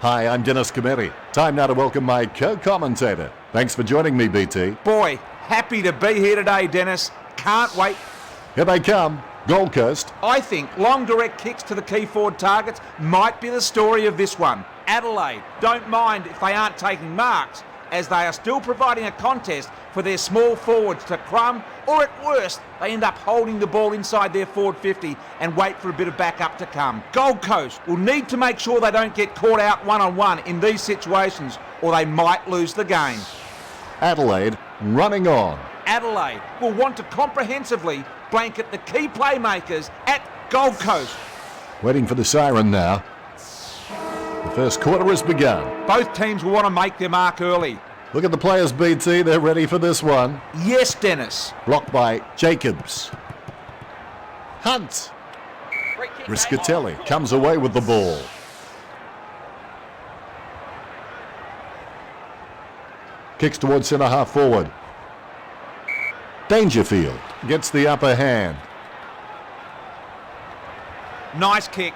Hi, I'm Dennis Cometti. Time now to welcome my co-commentator. Thanks for joining me, BT. Boy, happy to be here today, Dennis. Can't wait. Here they come. Gold Coast. I think long direct kicks to the key forward targets might be the story of this one. Adelaide don't mind if they aren't taking marks, as they are still providing a contest for their small forwards to crumb, or at worst, they end up holding the ball inside their forward 50 and wait for a bit of backup to come. Gold Coast will need to make sure they don't get caught out one-on-one in these situations, or they might lose the game. Adelaide running on. Adelaide will want to comprehensively blanket the key playmakers at Gold Coast. Waiting for the siren now. The first quarter has begun. Both teams will want to make their mark early. Look at the players, BT. They're ready for this one. Yes, Dennis. Blocked by Jacobs. Hunt. Riscatelli comes away with the ball. Kicks towards centre half forward. Dangerfield gets the upper hand. Nice kick.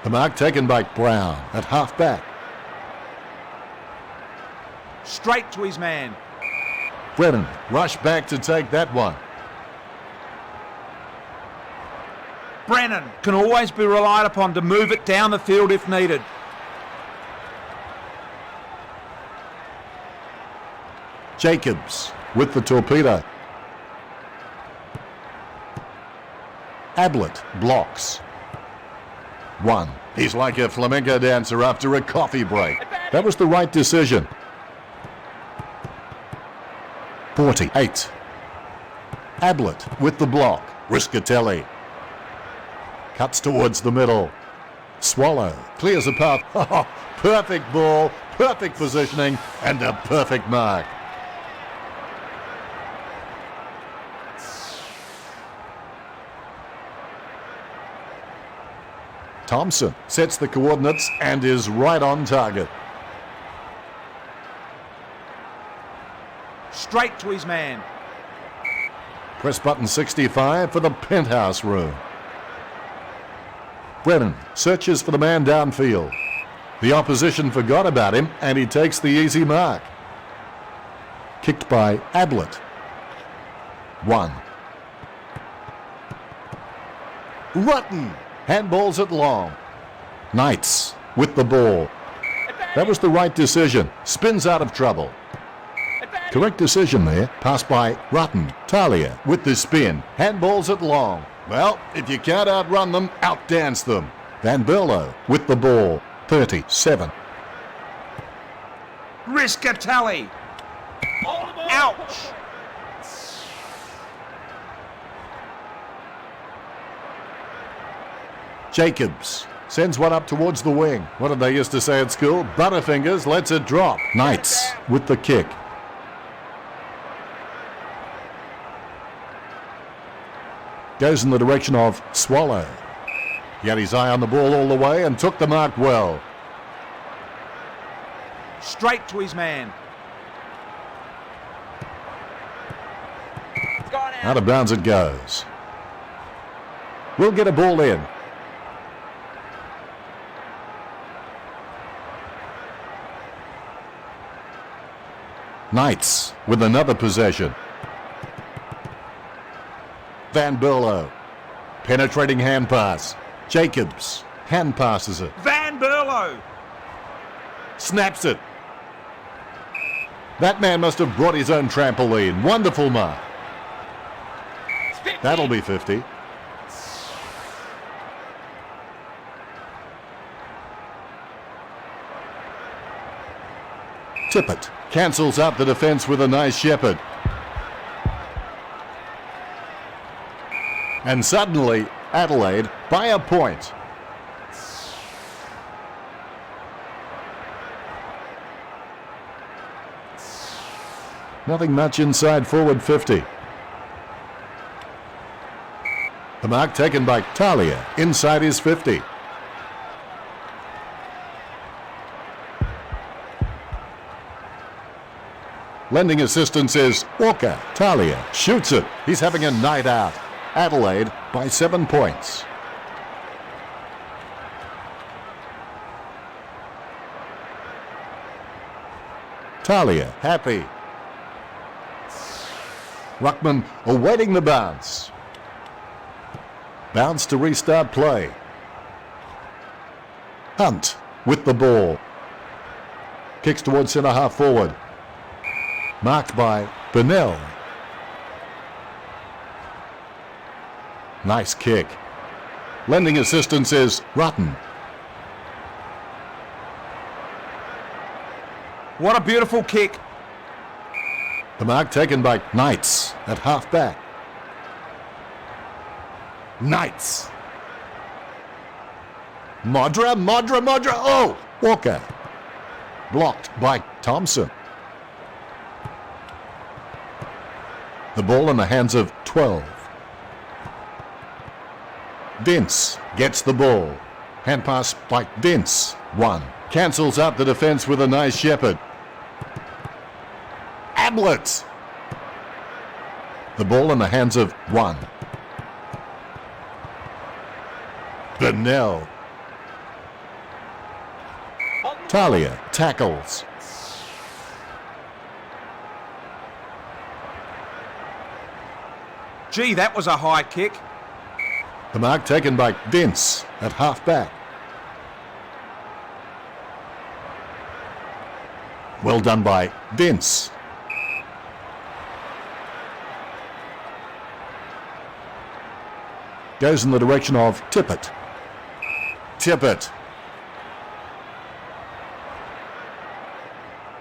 The mark taken by Brown at half back. Straight to his man. Brennan rushed back to take that one. Brennan can always be relied upon to move it down the field if needed. Jacobs with the torpedo. Ablett blocks. One. He's like a flamenco dancer after a coffee break. That was the right decision. 48. Ablett with the block. Riscatelli. Cuts towards the middle. Swallow clears a path. Perfect ball, perfect positioning, and a perfect mark. Thompson sets the coordinates and is right on target. Straight to his man. Press button 65 for the penthouse room. Brennan searches for the man downfield. The opposition forgot about him and he takes the easy mark. Kicked by Ablett. 1. Rutten handballs it long. Knights with the ball. That was the right decision. Spins out of trouble. Correct decision there. Pass by Rutten. Talia with the spin. Handballs it long. Well, if you can't outrun them, outdance them. Van Berlo with the ball. 37. Riscatelli. Ouch. Jacobs sends one up towards the wing. What did they used to say at school? Butterfingers lets it drop. Knights with the kick. Goes in the direction of Swallow. He had his eye on the ball all the way and took the mark well. Straight to his man. Out of bounds it goes. We'll get a ball in. Knights with another possession. Van Berlo. Penetrating hand pass. Jacobs hand passes it. Van Berlo. Snaps it. That man must have brought his own trampoline. Wonderful mark. That'll be 50. Tippett cancels out the defence with a nice shepherd. And suddenly, Adelaide by a point. Nothing much inside forward 50. The mark taken by Talia inside his 50. Lending assistance is Walker. Talia shoots it. He's having a night out. Adelaide by 7 points. Talia, happy. Ruckman awaiting the bounce. Bounce to restart play. Hunt with the ball. Kicks towards centre half forward. Marked by Burnell. Nice kick. Lending assistance is Rutten. What a beautiful kick. The mark taken by Knights at half back. Knights. Modra. Oh, Walker. Blocked by Thompson. The ball in the hands of 12. Vince gets the ball. Hand pass by Vince. 1. Cancels out the defence with a nice shepherd. Ablett. The ball in the hands of 1. Burnell. Talia tackles. Gee, that was a high kick. The mark taken by Vince at half back. Well done by Vince. Goes in the direction of Tippett. Tippett.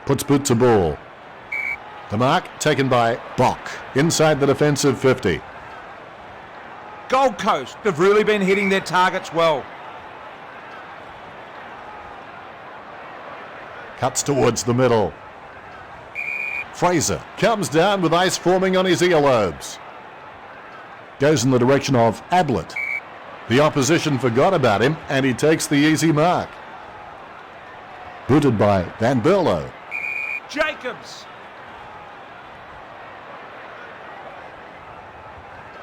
Puts boot to ball. The mark taken by Bock inside the defensive 50. Gold Coast have really been hitting their targets well. Cuts towards the middle. Fraser comes down with ice forming on his earlobes. Goes in the direction of Ablett. The opposition forgot about him and he takes the easy mark. Booted by Van Berlo. Jacobs.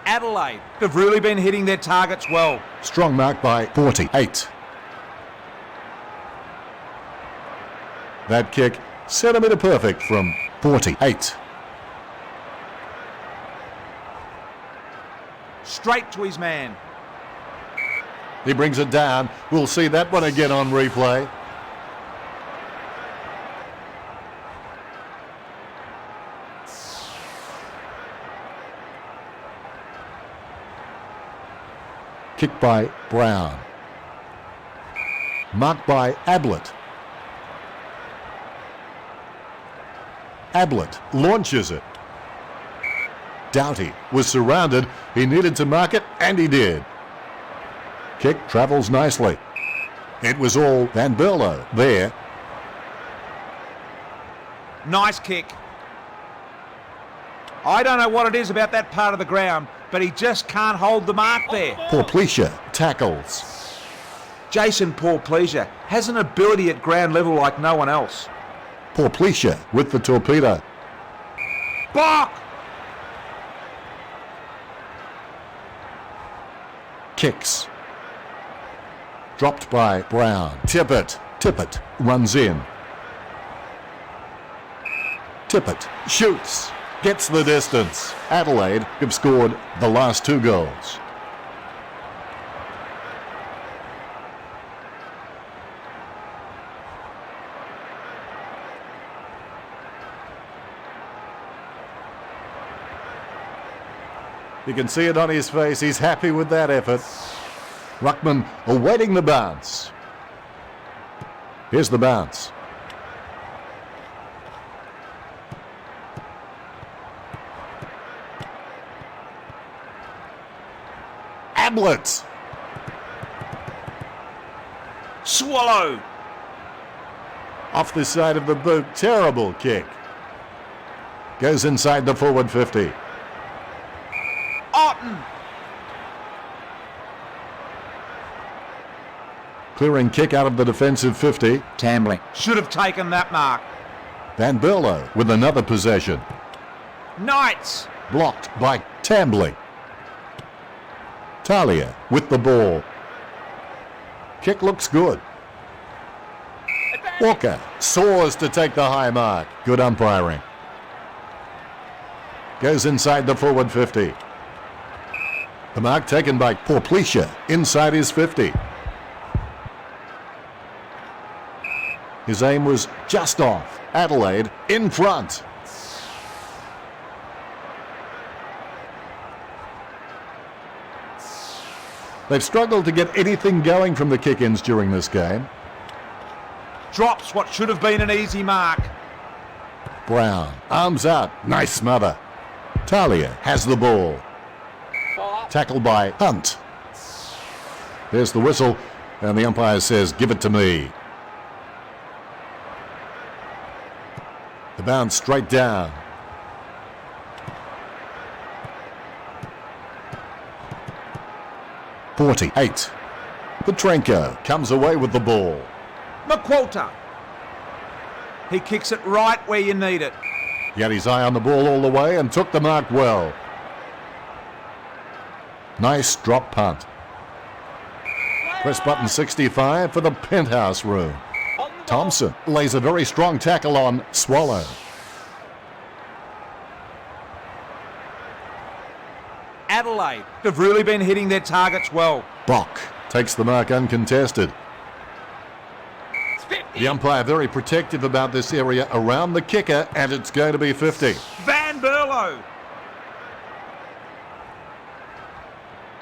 Adelaide have really been hitting their targets well. Strong mark by 48. That kick, centimetre perfect from 48. Straight to his man. He brings it down. We'll see that one again on replay. Kick by Brown. Marked by Ablett. Ablett launches it. Doughty was surrounded. He needed to mark it, and he did. Kick travels nicely. It was all Van Berlo there. Nice kick. I don't know what it is about that part of the ground, but he just can't hold the mark there. Porplesia tackles. Jason Porplesia has an ability at ground level like no one else. Porplesia with the torpedo. Block! Kicks. Dropped by Brown. Tippett. Tippett runs in. Tippett shoots. Gets the distance. Adelaide have scored the last 2 goals. You can see it on his face. He's happy with that effort. Ruckman awaiting the bounce. Here's the bounce. Ablett. Swallow. Off the side of the boot. Terrible kick. Goes inside the forward 50. Otten. Clearing kick out of the defensive 50. Tambling should have taken that mark. Van Berlo with another possession. Knights. Blocked by Tambling. Talia with the ball. Kick looks good. Walker soars to take the high mark. Good umpiring. Goes inside the forward 50. The mark taken by Porplecia inside his 50. His aim was just off. Adelaide in front. They've struggled to get anything going from the kick-ins during this game. Drops what should have been an easy mark. Brown, arms out, nice smother. Talia has the ball. Tackled by Hunt. There's the whistle, and the umpire says, give it to me. The bounce straight down. .48. Petrenko comes away with the ball. McQualter. He kicks it right where you need it. He had his eye on the ball all the way and took the mark well. Nice drop punt. Press button 65 for the penthouse room. Thompson lays a very strong tackle on Swallow. Adelaide have really been hitting their targets well. Bock takes the mark uncontested. The umpire very protective about this area around the kicker, and it's going to be 50. Van Berlo.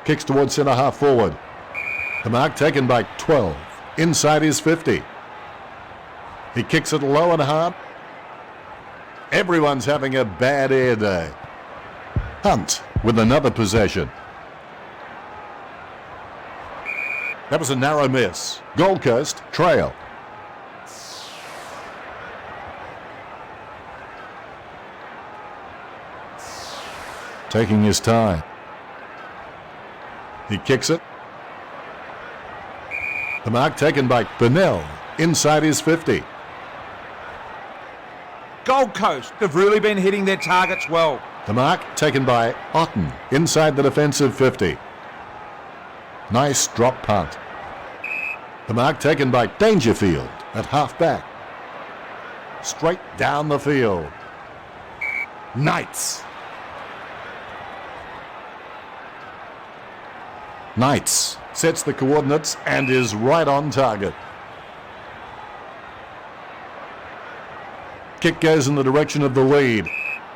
Kicks towards centre half forward. The mark taken by 12. Inside his 50. He kicks it low and hard. Everyone's having a bad air day. Hunt with another possession. That was a narrow miss. Gold Coast trail. Taking his time. He kicks it. The mark taken by Bennell inside his 50. Gold Coast have really been hitting their targets well. The mark taken by Otten inside the defensive 50. Nice drop punt. The mark taken by Dangerfield at half-back. Straight down the field. Knights. Knights sets the coordinates and is right on target. Kick goes in the direction of the lead.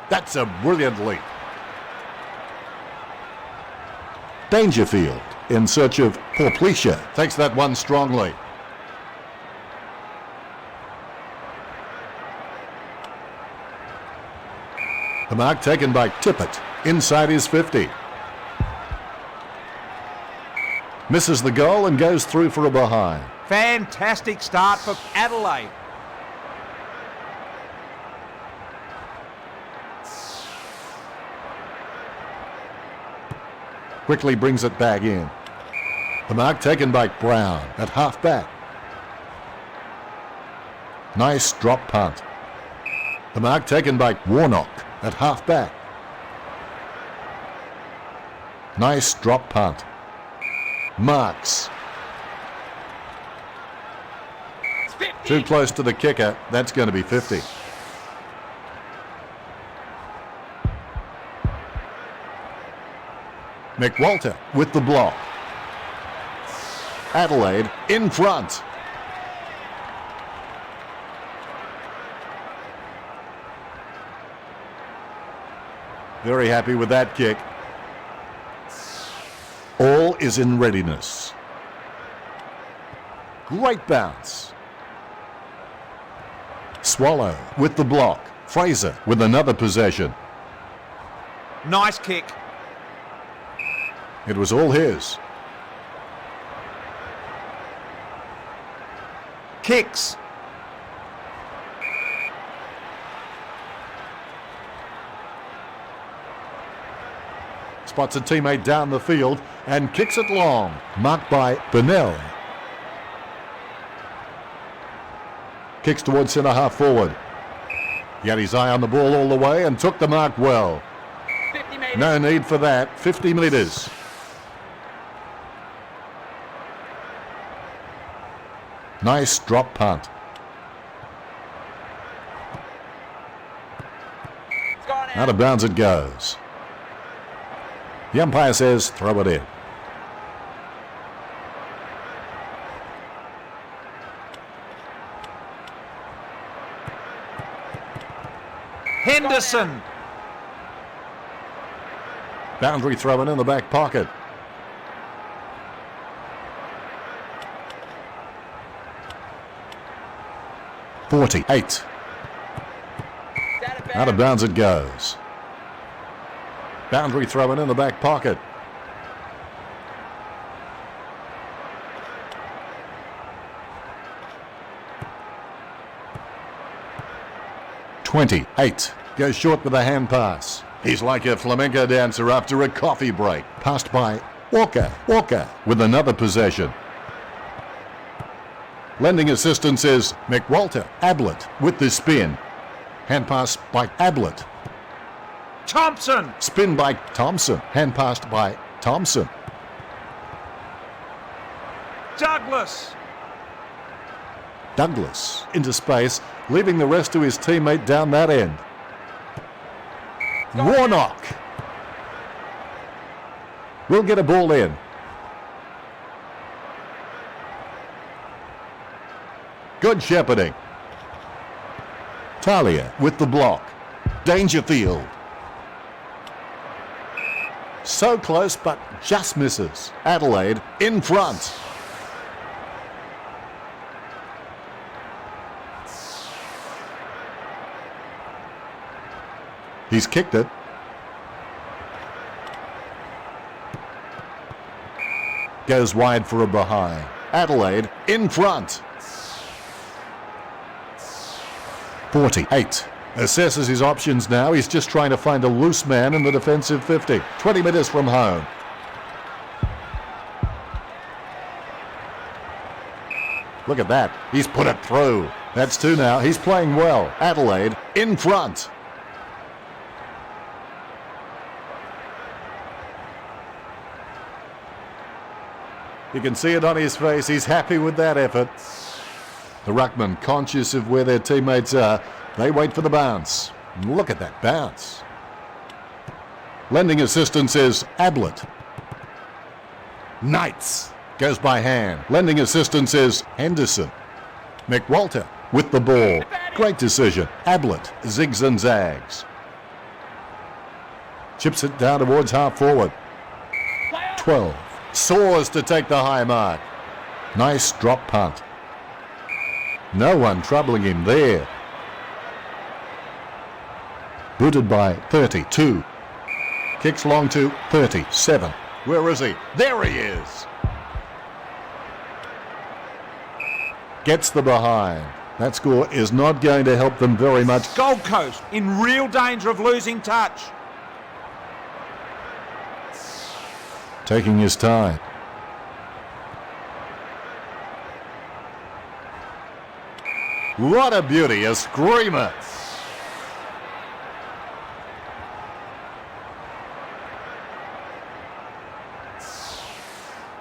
That's a brilliant leap. Dangerfield in search of Porplecia takes that one strongly. The mark taken by Tippett inside his 50. Misses the goal and goes through for a behind. Fantastic start for Adelaide. Quickly brings it back in. The mark taken by Brown at half-back. Nice drop punt. The mark taken by Warnock at half-back. Nice drop punt. Marks. Too close to the kicker. That's going to be 50. McWalter with the block. Adelaide in front. Very happy with that kick. All is in readiness. Great bounce. Swallow with the block. Fraser with another possession. Nice kick. It was all his. Kicks. Spots a teammate down the field and kicks it long. Marked by Bennell. Kicks towards centre half forward. He had his eye on the ball all the way and took the mark well. 50 metres. No need for that. 50 metres. Nice drop punt. Out of bounds it goes. The umpire says throw it in. Henderson. Boundary throw in the back pocket. .48. Out of bounds it goes. Boundary throw in the back pocket. .28. Goes short with a hand pass. He's like a flamenco dancer after a coffee break. Passed by Walker. Walker with another possession. Lending assistance is McWalter. Ablett with the spin. Hand pass by Ablett. Thompson. Spin by Thompson. Hand passed by Thompson. Douglas. Douglas into space, leaving the rest to his teammate down that end. Warnock will get a ball in. Good shepherding. Talia with the block. Dangerfield. So close, but just misses. Adelaide in front. He's kicked it. Goes wide for a behind. Adelaide in front. 48. Assesses his options now. He's just trying to find a loose man in the defensive 50. 20 metres from home. Look at that. He's put it through. That's two now. He's playing well. Adelaide in front. You can see it on his face. He's happy with that effort. The ruckman, conscious of where their teammates are, they wait for the bounce. Look at that bounce. Lending assistance is Ablett. Knights goes by hand. Lending assistance is Henderson. McWalter with the ball. Great decision. Ablett zigs and zags. Chips it down towards half forward. 12. Soars to take the high mark. Nice drop punt. No one troubling him there. Booted by 32. Kicks long to 37. Where is he? There he is. Gets the behind. That score is not going to help them very much. Gold Coast in real danger of losing touch. Taking his time. What a beauty, a screamer.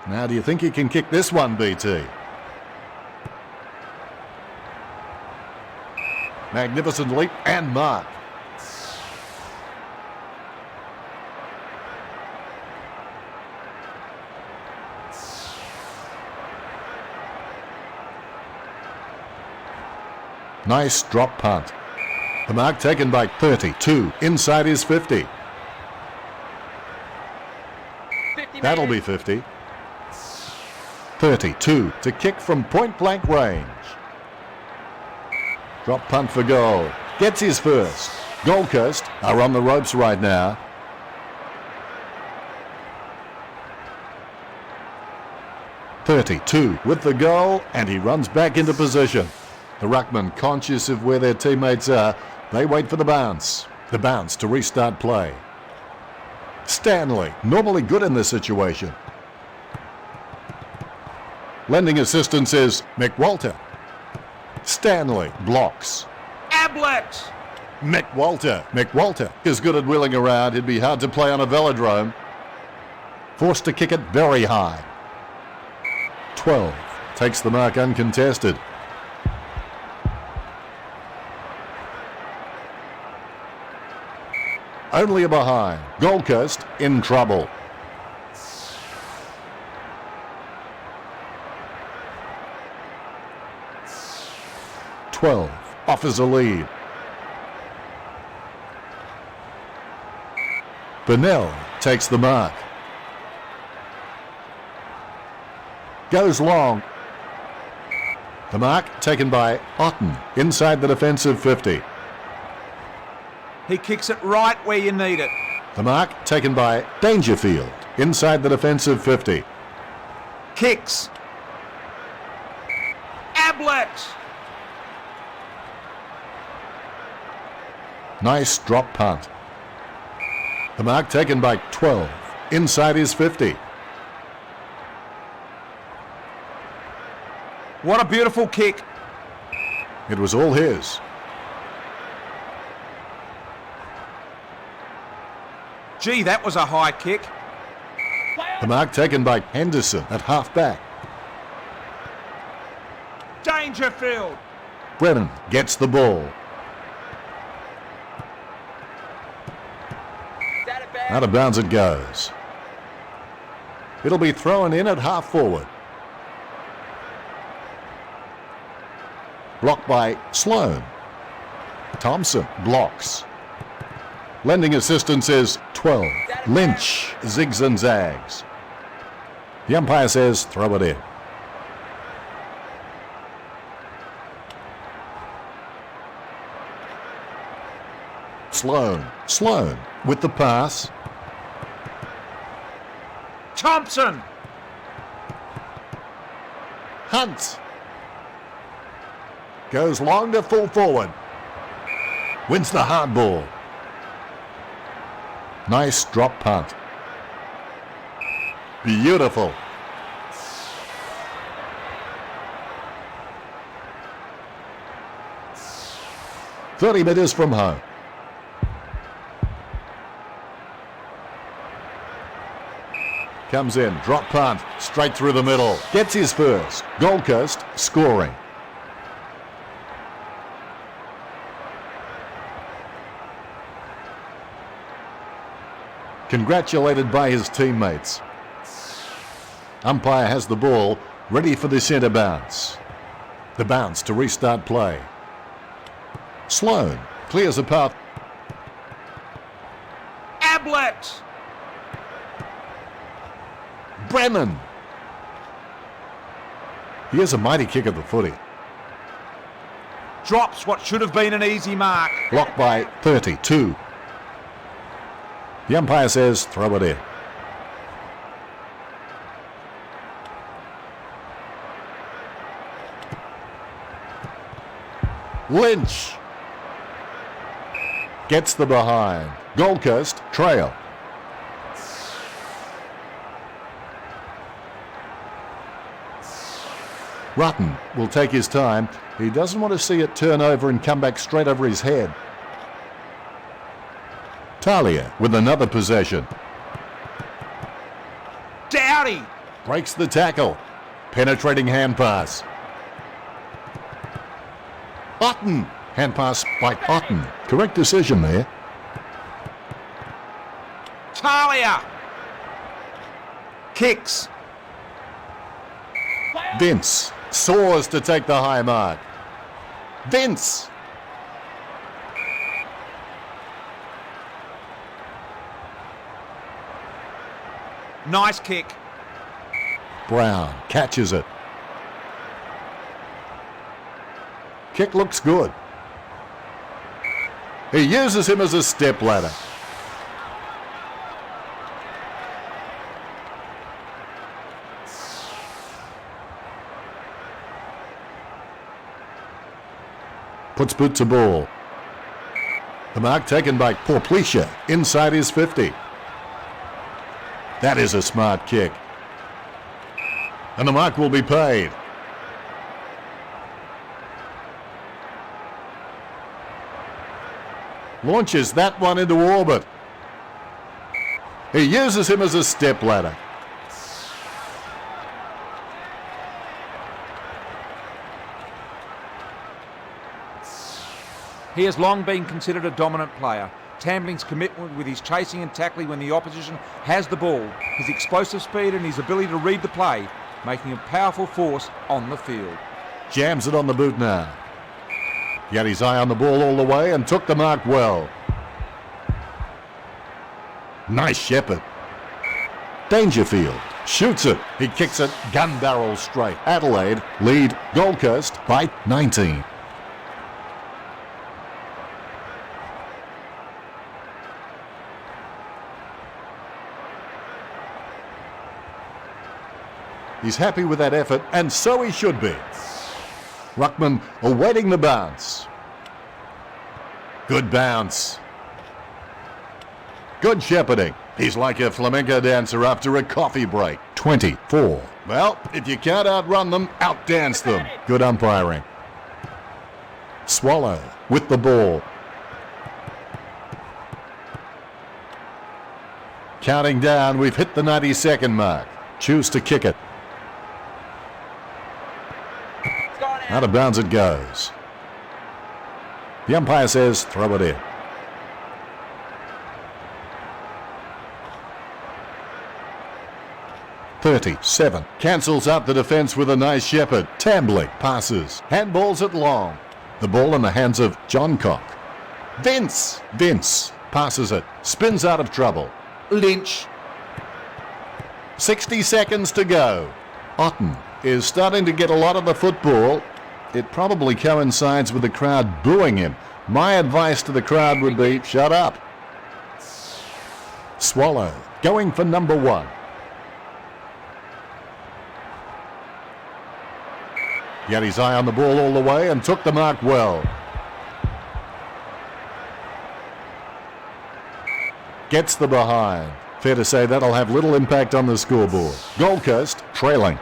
Now, do you think he can kick this one, BT? Magnificent leap and mark. Nice drop punt. The mark taken by 32 inside his 50. That'll be 50. 32 to kick from point blank range. Drop punt for goal. Gets his first. Gold Coast are on the ropes right now. .32 with the goal, and he runs back into position. The ruckman, conscious of where their teammates are, they wait for the bounce. The bounce to restart play. Stanley, normally good in this situation. Lending assistance is McWalter. Stanley blocks. Ablett. McWalter. McWalter is good at wheeling around. It'd be hard to play on a velodrome. Forced to kick it very high. 12. Takes the mark uncontested. Only a behind. Gold Coast in trouble. Offers a lead. Burnell takes the mark. Goes long. The mark taken by Otten inside the defensive 50. He kicks it right where you need it. The mark taken by Dangerfield inside the defensive 50. Kicks. Ablett. Nice drop punt. The mark taken by 12 inside his 50. What a beautiful kick. It was all his. Gee, that was a high kick. The mark taken by Henderson at half-back. Dangerfield. Brennan gets the ball. Out of bounds it goes. It'll be thrown in at half-forward. Blocked by Sloan. Thompson blocks. Lending assistance is 12. Lynch zigs and zags. The umpire says throw it in. Sloan with the pass. Thompson. Hunt. Goes long to full forward. Wins the hard ball. Nice drop punt. Beautiful. "30 metres from home. Comes in, drop punt, straight through the middle. Gets his first. Gold Coast scoring. Congratulated by his teammates. Umpire has the ball, ready for the centre bounce. The bounce to restart play. Sloan clears a path. Ablett. Brennan. He has a mighty kick at the footy. Drops what should have been an easy mark. Blocked by 32. The umpire says throw it in. Lynch gets the behind. Gold Coast trail. Rutten will take his time. He doesn't want to see it turn over and come back straight over his head. Talia with another possession. Dowdy. Breaks the tackle. Penetrating hand pass. Otten. Hand pass by Otten. Correct decision there. Talia. Kicks. Vince soars to take the high mark. Vince. Nice kick. Brown catches it. Kick looks good. He uses him as a step ladder. Puts boot to ball. The mark taken by Porplesia inside his 50. That is a smart kick. And the mark will be paid. Launches that one into orbit. He uses him as a step ladder. He has long been considered a dominant player, Tambling's commitment with his chasing and tackling when the opposition has the ball, his explosive speed and his ability to read the play, making him a powerful force on the field. Jams it on the boot now. He had his eye on the ball all the way and took the mark well. Nice shepherd. Dangerfield shoots it. He kicks it gun barrel straight. Adelaide lead Gold Coast by 19. He's happy with that effort, and so he should be. Ruckman awaiting the bounce. Good bounce. Good shepherding. He's like a flamenco dancer after a coffee break. 24. Well, if you can't outrun them, outdance them. Good umpiring. Swallow with the ball. Counting down, we've hit the 90-second mark. Choose to kick it. Out of bounds it goes. The umpire says throw it in. .37. Cancels out the defence with a nice shepherd. Tambling passes. Handballs it long. The ball in the hands of John Cock. Vince passes it. Spins out of trouble. Lynch. 60 seconds to go. Otten is starting to get a lot of the football. It probably coincides with the crowd booing him. My advice to the crowd would be, shut up. Swallow going for number 1. He had his eye on the ball all the way and took the mark well. Gets the behind. Fair to say that'll have little impact on the scoreboard. Gold Coast trailing.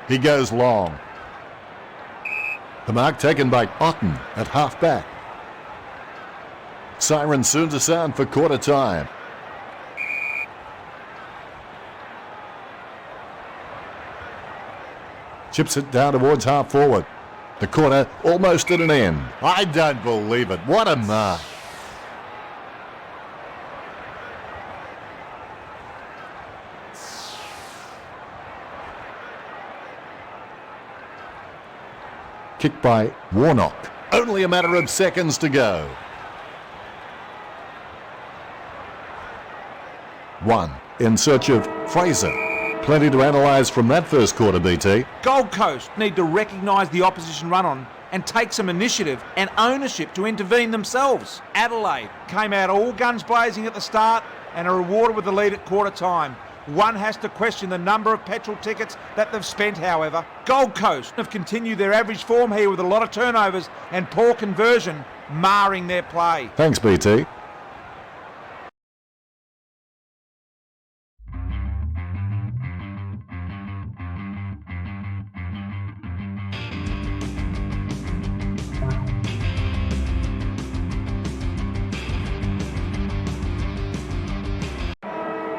He goes long. The mark taken by Otten at half-back. Siren soon to sound for quarter time. Chips it down towards half-forward. The corner almost at an end. I don't believe it. What a mark. Kick by Warnock. Only a matter of seconds to go. 1 in search of Fraser. Plenty to analyse from that first quarter, BT. Gold Coast need to recognise the opposition run-on and take some initiative and ownership to intervene themselves. Adelaide came out all guns blazing at the start and are rewarded with the lead at quarter time. One has to question the number of petrol tickets that they've spent, however. Gold Coast have continued their average form here with a lot of turnovers and poor conversion, marring their play. Thanks, BT.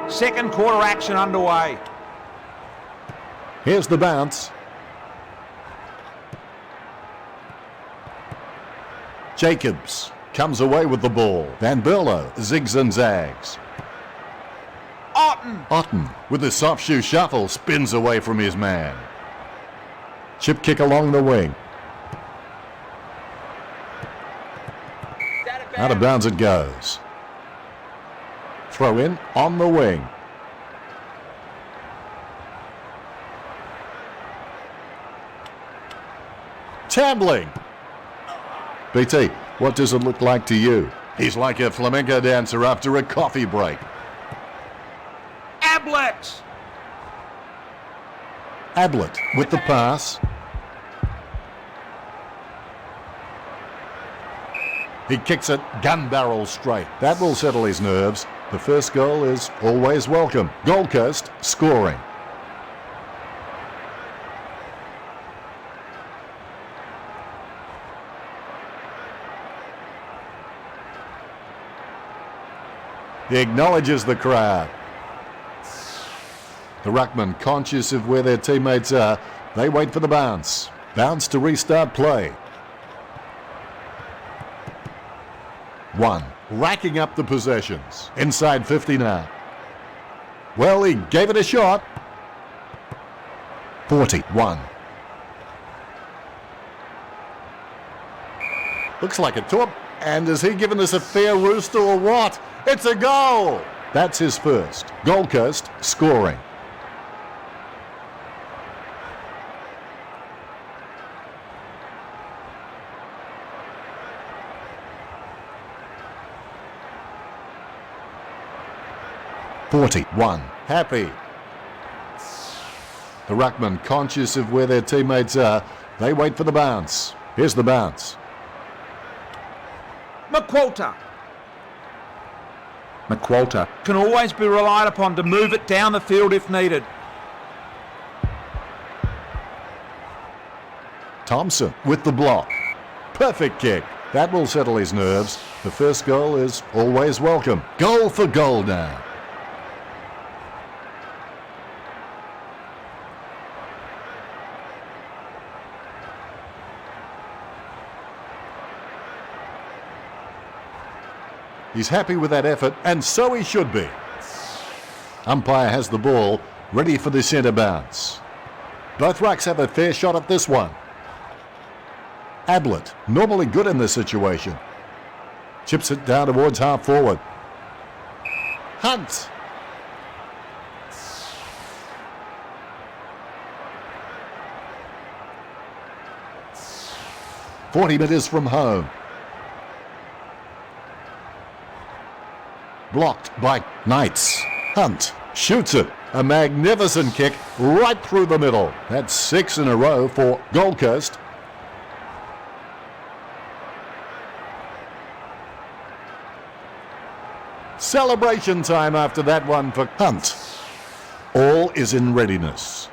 Second quarter action underway. Here's the bounce. Jacobs comes away with the ball. Van Berlo zigs and zags. Otten with the soft shoe shuffle spins away from his man. Chip kick along the wing. Out of bounds it goes. Throw in on the wing. Tambling. BT, what does it look like to you? He's like a flamenco dancer after a coffee break. Ablett with the pass. He kicks it gun barrel straight. That will settle his nerves. The first goal is always welcome. Gold Coast scoring. He acknowledges the crowd. The ruckman, conscious of where their teammates are, they wait for the bounce. Bounce to restart play. 1. Racking up the possessions. Inside 50 now. Well, he gave it a shot. 41. Looks like a top. And has he given us a fair rooster or what? It's a goal! That's his first. Gold Coast scoring. "41. Happy. The ruckman, conscious of where their teammates are, they wait for the bounce. Here's the bounce. McQualter can always be relied upon to move it down the field if needed. Thompson with the block. Perfect kick. That will settle his nerves. The first goal is always welcome. Goal for goal now. He's happy with that effort, and so he should be. Umpire has the ball, ready for the centre bounce. Both rucks have a fair shot at this one. Adelaide, normally good in this situation. Chips it down towards half forward. Hunt. "40 metres from home. Blocked by Knights. Hunt shoots it. A magnificent kick right through the middle. That's 6 in a row for Gold Coast. Celebration time after that one for Hunt. All is in readiness.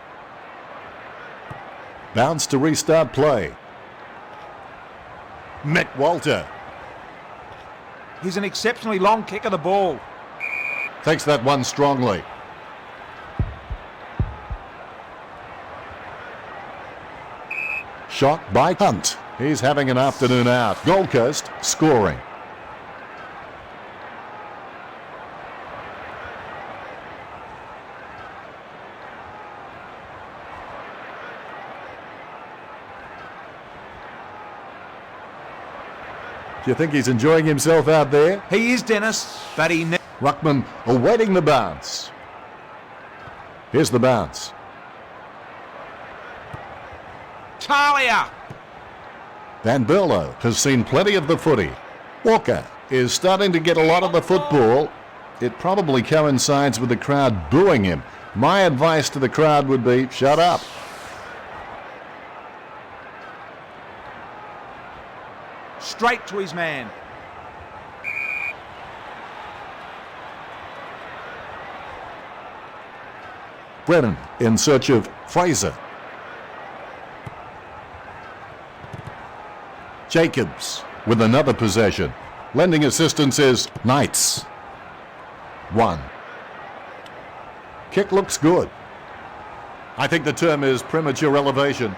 Bounce to restart play. McWalter. He's an exceptionally long kick of the ball. Takes that one strongly. Shot by Hunt. He's having an afternoon out. Gold Coast scoring. Do you think he's enjoying himself out there? He is, Dennis, but he... Ruckman awaiting the bounce. Here's the bounce. Talia! Van Berlo has seen plenty of the footy. Walker is starting to get a lot of the football. It probably coincides with the crowd booing him. My advice to the crowd would be, shut up. Straight to his man. Brennan in search of Fraser. Jacobs with another possession. Lending assistance is Knights. 1. Kick looks good. I think the term is premature elevation.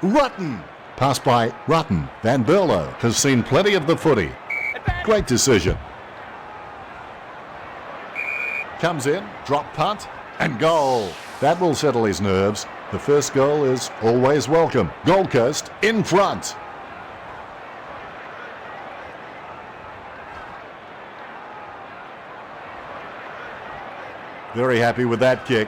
Rutten. Pass by Rutten. Van Berlo has seen plenty of the footy. Great decision. Comes in, drop punt, and goal. That will settle his nerves. The first goal is always welcome. Gold Coast in front. Very happy with that kick.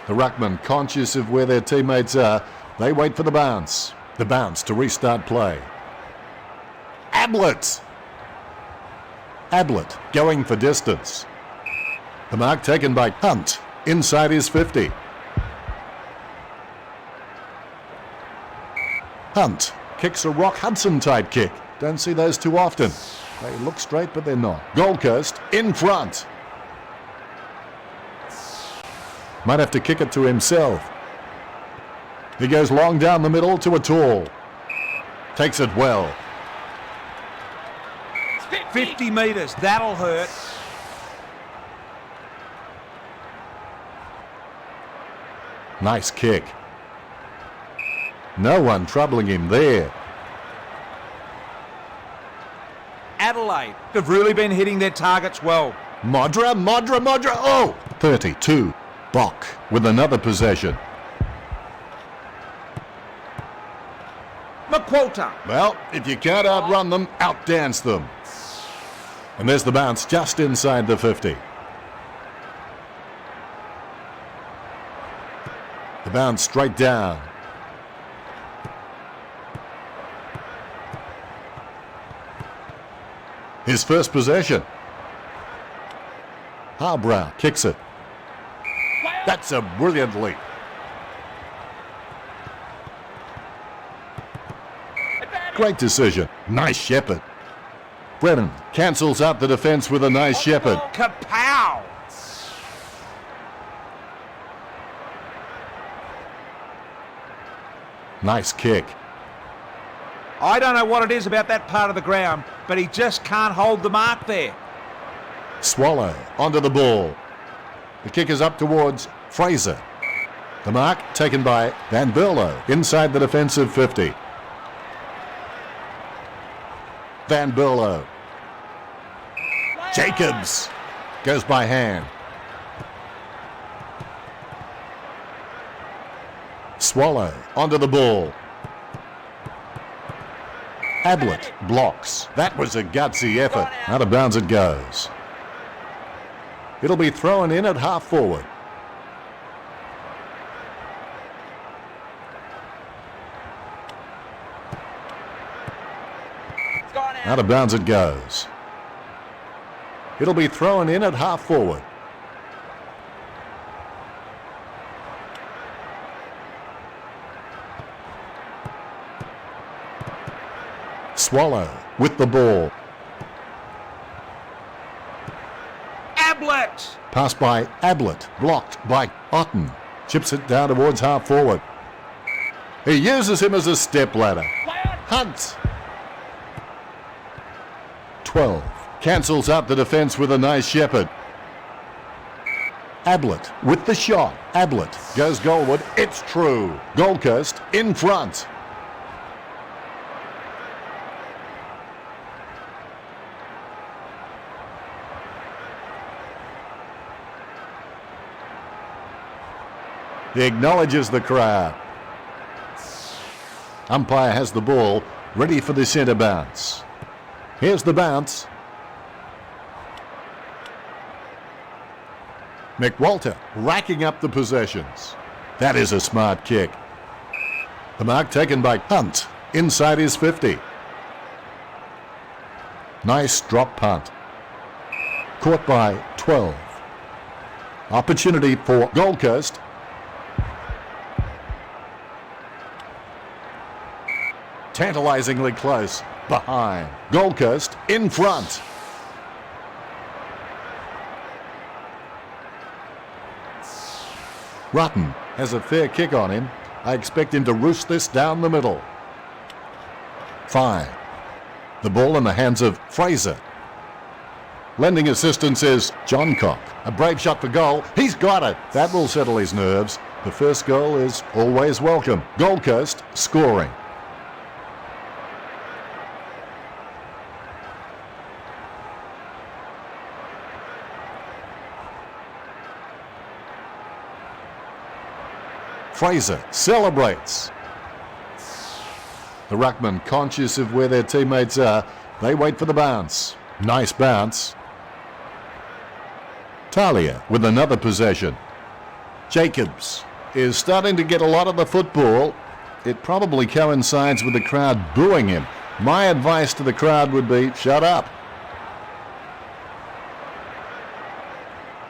The ruckman, conscious of where their teammates are, they wait for the bounce. The bounce to restart play. Adelaide. Adelaide going for distance. The mark taken by Hunt inside his 50. Hunt kicks a Rock Hudson type kick. Don't see those too often. They look straight, but they're not. Gold Coast in front. Might have to kick it to himself. He goes long down the middle to a tall. Takes it well. 50 metres, that'll hurt. Nice kick. No one troubling him there. Adelaide have really been hitting their targets well. Modra. Oh! 32. Bok with another possession. McQualter. Well, if you can't outrun them, outdance them. And there's the bounce just inside the 50. The bounce straight down. His first possession. Harbrow kicks it. That's a brilliant leap. Great decision. Nice shepherd. Brennan cancels out the defence with a nice shepherd. Kapow! Nice kick. I don't know what it is about that part of the ground, but he just can't hold the mark there. Swallow onto the ball. The kick is up towards Fraser. The mark taken by Van Berlo inside the defensive 50. Van Berlo. Jacobs goes by hand. Swallow onto the ball. Ablett blocks. That was a gutsy effort. Out of bounds it goes. It'll be thrown in at half forward. Out of bounds it goes. It'll be thrown in at half forward. Swallow with the ball. Ablett! Pass by Ablett. Blocked by Otten. Chips it down towards half forward. He uses him as a step ladder. Hunt. 12. Cancels out the defence with a nice shepherd. Ablett with the shot. Ablett goes goalward. It's true. Gold Coast in front. He acknowledges the crowd. Umpire has the ball ready for the centre bounce. Here's the bounce. McWalter racking up the possessions. That is a smart kick. The mark taken by Hunt inside his 50. Nice drop punt. Caught by 12. Opportunity for Gold Coast. Tantalisingly close. Behind. Gold Coast in front. Rutten has a fair kick on him. I expect him to roost this down the middle. 5. The ball in the hands of Fraser. Lending assistance is Johncock. A brave shot for goal. He's got it. That will settle his nerves. The first goal is always welcome. Gold Coast scoring. Fraser celebrates. The ruckman, conscious of where their teammates are, they wait for the bounce. Nice bounce. Talia with another possession. Jacobs is starting to get a lot of the football. It probably coincides with the crowd booing him. My advice to the crowd would be, shut up.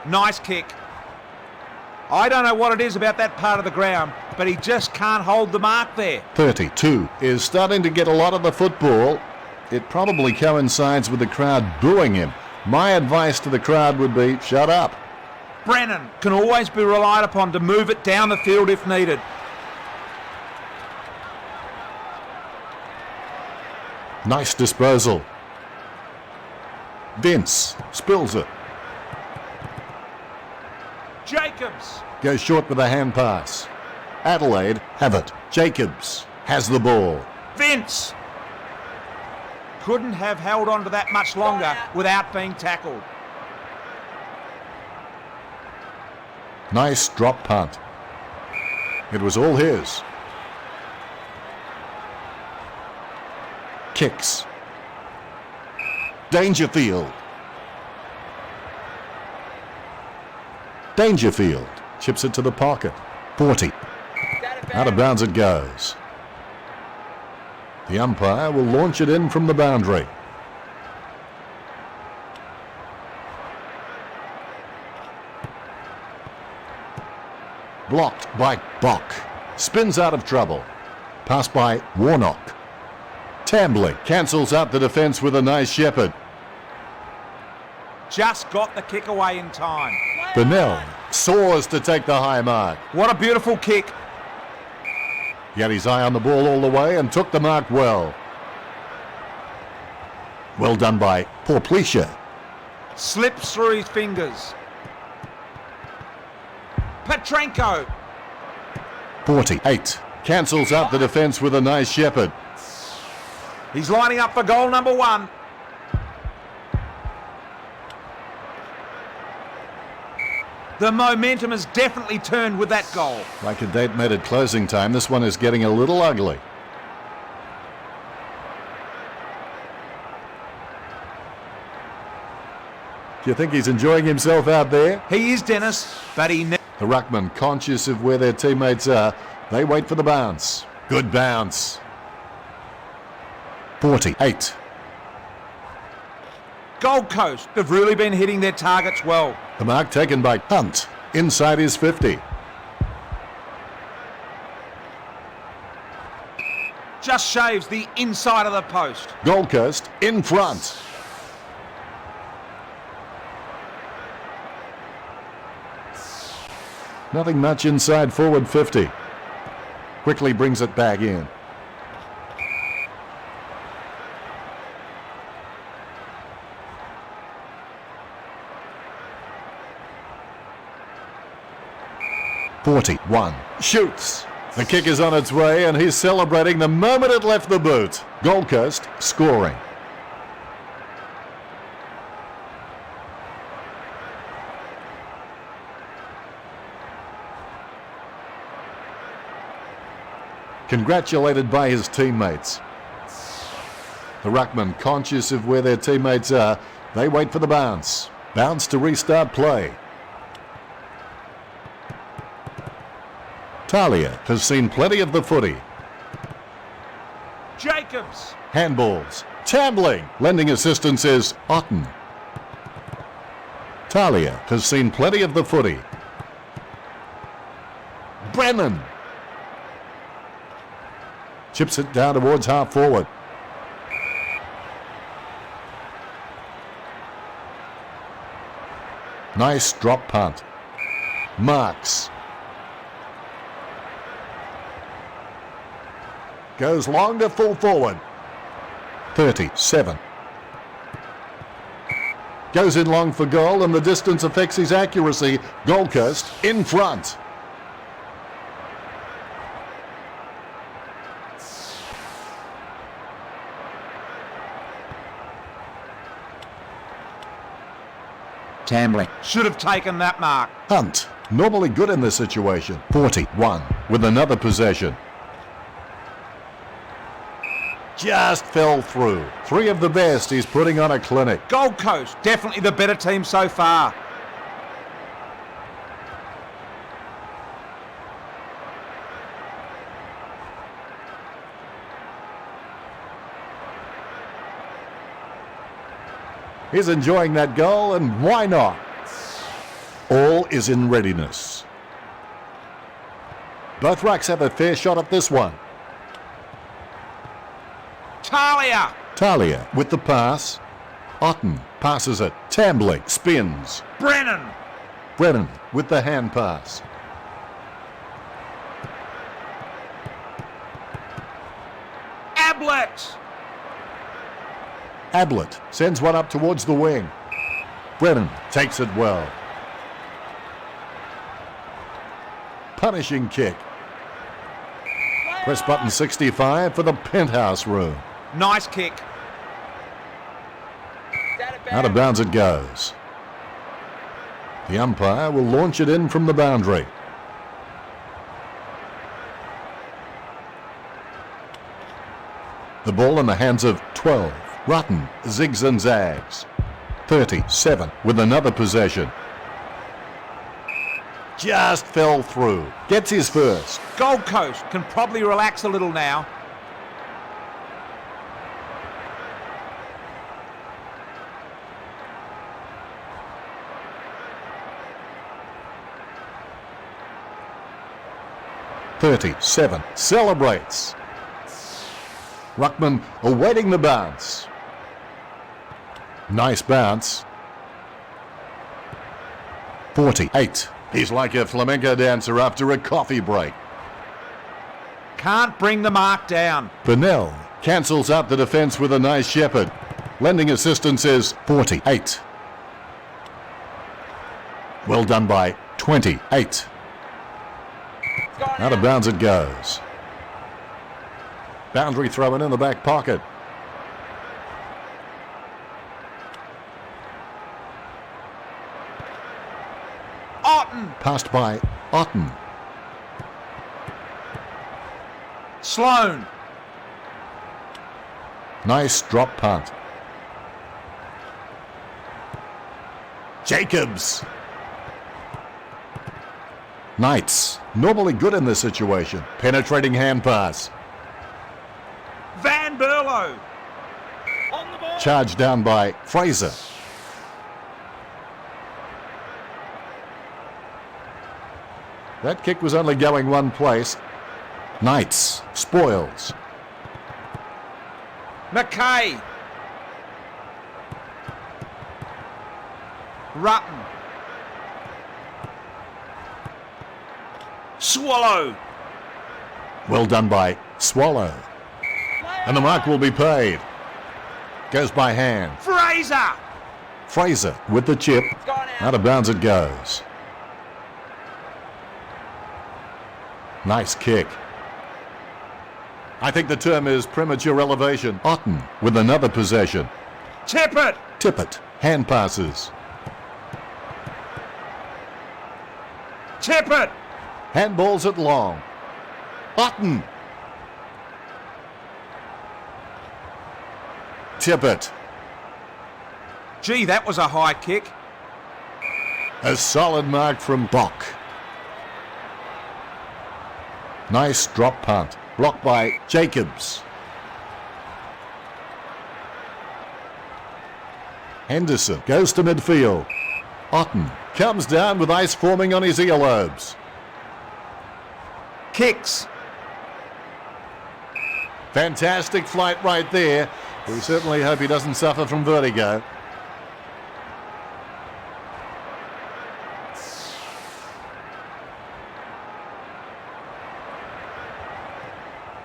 Nice kick. I don't know what it is about that part of the ground, but he just can't hold the mark there. 32 is starting to get a lot of the football. It probably coincides with the crowd booing him. My advice to the crowd would be, shut up. Brennan can always be relied upon to move it down the field if needed. Nice disposal. Vince spills it. Jacobs. Goes short with a hand pass. Adelaide have it. Jacobs has the ball. Vince couldn't have held on to that much longer without being tackled. Nice drop punt. It was all his. Kicks. Dangerfield. Dangerfield chips it to the pocket. Footy. Out of bounds it goes. The umpire will launch it in from the boundary. Blocked by Bock. Spins out of trouble. Pass by Warnock. Tambling cancels out the defence with a nice shepherd. Just got the kick away in time. Bennell soars to take the high mark. What a beautiful kick. He had his eye on the ball all the way and took the mark well. Well done by Porplecia. Slips through his fingers. Petrenko. 48. Cancels out the defence with a nice shepherd. He's lining up for goal number 1. The momentum has definitely turned with that goal. Like a date made at closing time, this one is getting a little ugly. Do you think he's enjoying himself out there? He is, Dennis, but he... The ruckman, conscious of where their teammates are, they wait for the bounce. Good bounce. 48. Gold Coast have really been hitting their targets well. The mark taken by Hunt. Inside his 50. Just shaves the inside of the post. Gold Coast in front. Nothing much inside forward 50. Quickly brings it back in. (41) Shoots. The kick is on its way and he's celebrating the moment it left the boot. Gold Coast scoring. Congratulated by his teammates. The ruckman, conscious of where their teammates are, they wait for the bounce. Bounce to restart play. Talia has seen plenty of the footy. Jacobs. Handballs. Tambling. Lending assistance is Otten. Talia has seen plenty of the footy. Brennan. Chips it down towards half forward. Nice drop punt. Marks. Goes long to full forward. 37. Goes in long for goal and the distance affects his accuracy. Gold Coast in front. Tambling should have taken that mark. Hunt, normally good in this situation. 41 with another possession. Just fell through. 3 of the best. He's putting on a clinic. Gold Coast, definitely the better team so far. He's enjoying that goal, and why not? All is in readiness. Both rucks have a fair shot at this one. Talia. Talia with the pass. Otten passes it. Tambling spins. Brennan. Brennan with the hand pass. Ablett. Ablett sends one up towards the wing. Brennan takes it well. Punishing kick. Press button 65 for the penthouse room. Nice kick. Out of bounds it goes. The umpire will launch it in from the boundary. The ball in the hands of 12. Rutten zigs and zags. 37 with another possession. Just fell through. Gets his first. Gold Coast can probably relax a little now. .37 celebrates. Ruckman awaiting the bounce. Nice bounce. 48. He's like a flamenco dancer after a coffee break. Can't bring the mark down. Burnell cancels out the defence with a nice shepherd. Lending assistance is 48. Well done by 28. Out of bounds it goes. Boundary throw in the back pocket. Otten. Passed by Otten. Sloan. Nice drop punt. Jacobs. Knights, normally good in this situation. Penetrating hand pass. Van Berlo. On the ball. Charged down by Fraser. That kick was only going one place. Knights spoils. McKay. Rutten. Swallow. Well done by Swallow. And the mark will be paid. Goes by hand. Fraser. Fraser with the chip. Out of bounds it goes. Nice kick. I think the term is premature elevation. Otten with another possession. Tippett. Tippett. Hand passes. Tippett. Handballs it long. Otten. Tippett. Gee, that was a high kick. A solid mark from Bock. Nice drop punt. Blocked by Jacobs. Henderson goes to midfield. Otten comes down with ice forming on his earlobes. Kicks. Fantastic flight right there. We certainly hope he doesn't suffer from vertigo.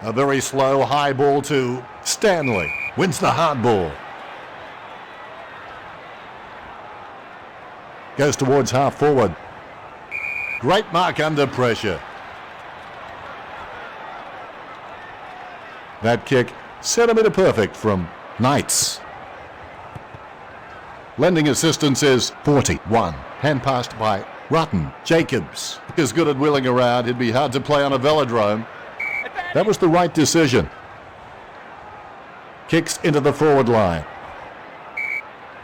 A very slow high ball to Stanley. Wins the hard ball. Goes towards half forward. Great mark under pressure. That kick, centimetre perfect from Knights. Lending assistance is 41. Hand passed by Rutten. Jacobs is good at wheeling around. He'd be hard to play on a velodrome. That was the right decision. Kicks into the forward line.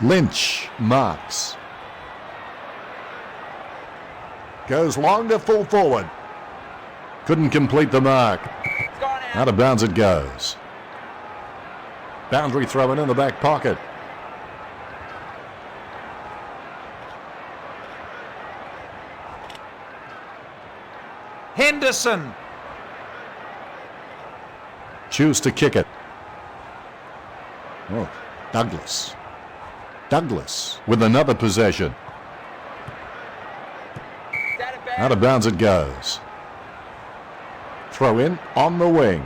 Lynch marks. Goes long to full forward. Couldn't complete the mark. Out of bounds it goes. Boundary throw in the back pocket. Henderson. Choose to kick it. Oh, Douglas. Douglas with another possession. Out of bounds it goes. Throw in on the wing.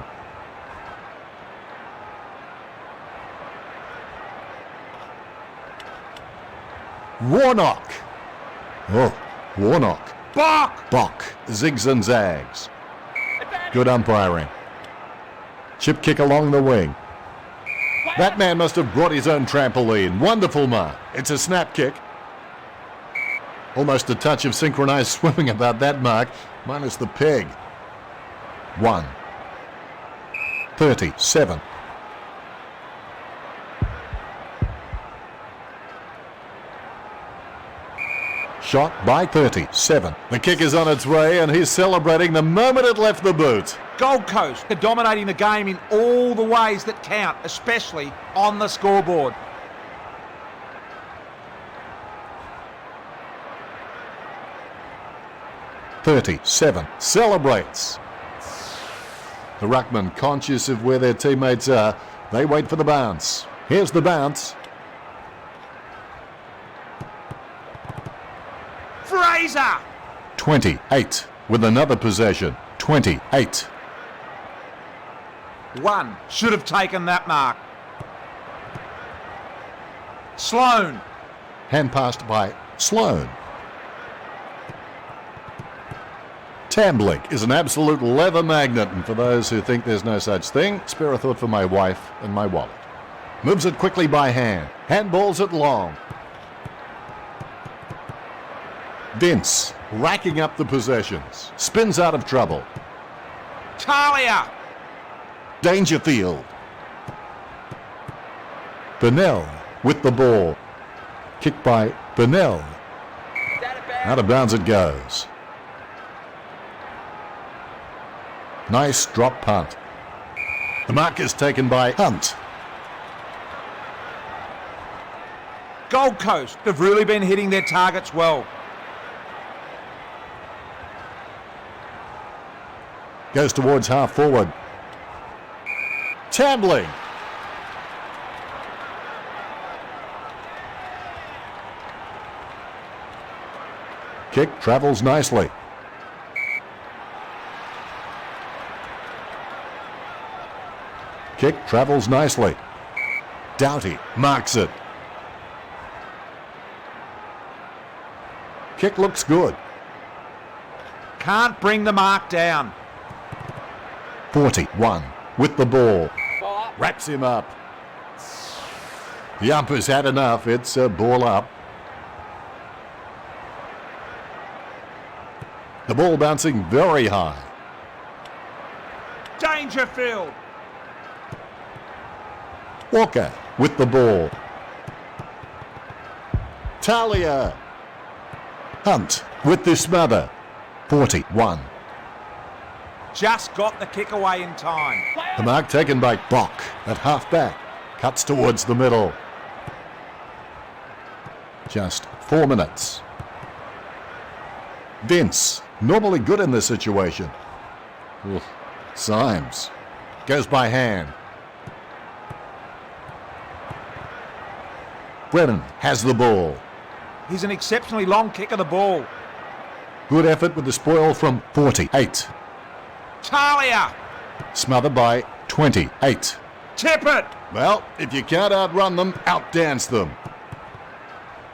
Warnock. Oh, Warnock. Bach. Bock zigs and zags. Good umpiring. Chip kick along the wing. That man must have brought his own trampoline. Wonderful mark. It's a snap kick. Almost a touch of synchronized swimming about that mark, minus the peg. 1:37. Shot by 37. The kick is on its way and he's celebrating the moment it left the boot. Gold Coast are dominating the game in all the ways that count, especially on the scoreboard. .37 celebrates. The ruckman, conscious of where their teammates are, they wait for the bounce. Here's the bounce. Fraser! 28 with another possession. 28. One should have taken that mark. Sloan. Hand passed by Sloan. Tamblick is an absolute leather magnet, and for those who think there's no such thing, spare a thought for my wife and my wallet. Moves it quickly by hand. Handballs it long. Vince racking up the possessions. Spins out of trouble. Talia. Dangerfield. Burnell with the ball. Kick by Burnell. Out of bounds it goes. Nice drop punt. The mark is taken by Hunt. Gold Coast have really been hitting their targets well. Goes towards half forward. Tambling. Kick travels nicely. Kick travels nicely. Doughty marks it. Kick looks good. Can't bring the mark down. 41 with the ball. Wraps him up. The umpire's had enough. It's a ball up. The ball bouncing very high. Dangerfield. Walker with the ball. Talia. Hunt with the smother. 41. Just got the kick away in time. The mark taken by Brock at half-back. Cuts towards the middle. Just 4 minutes. Vince, normally good in this situation. Oof. Symes goes by hand. Brennan has the ball. He's an exceptionally long kick of the ball. Good effort with the spoil from 48. Talia. Smothered by 28. Tippett. Well, if you can't outrun them, outdance them.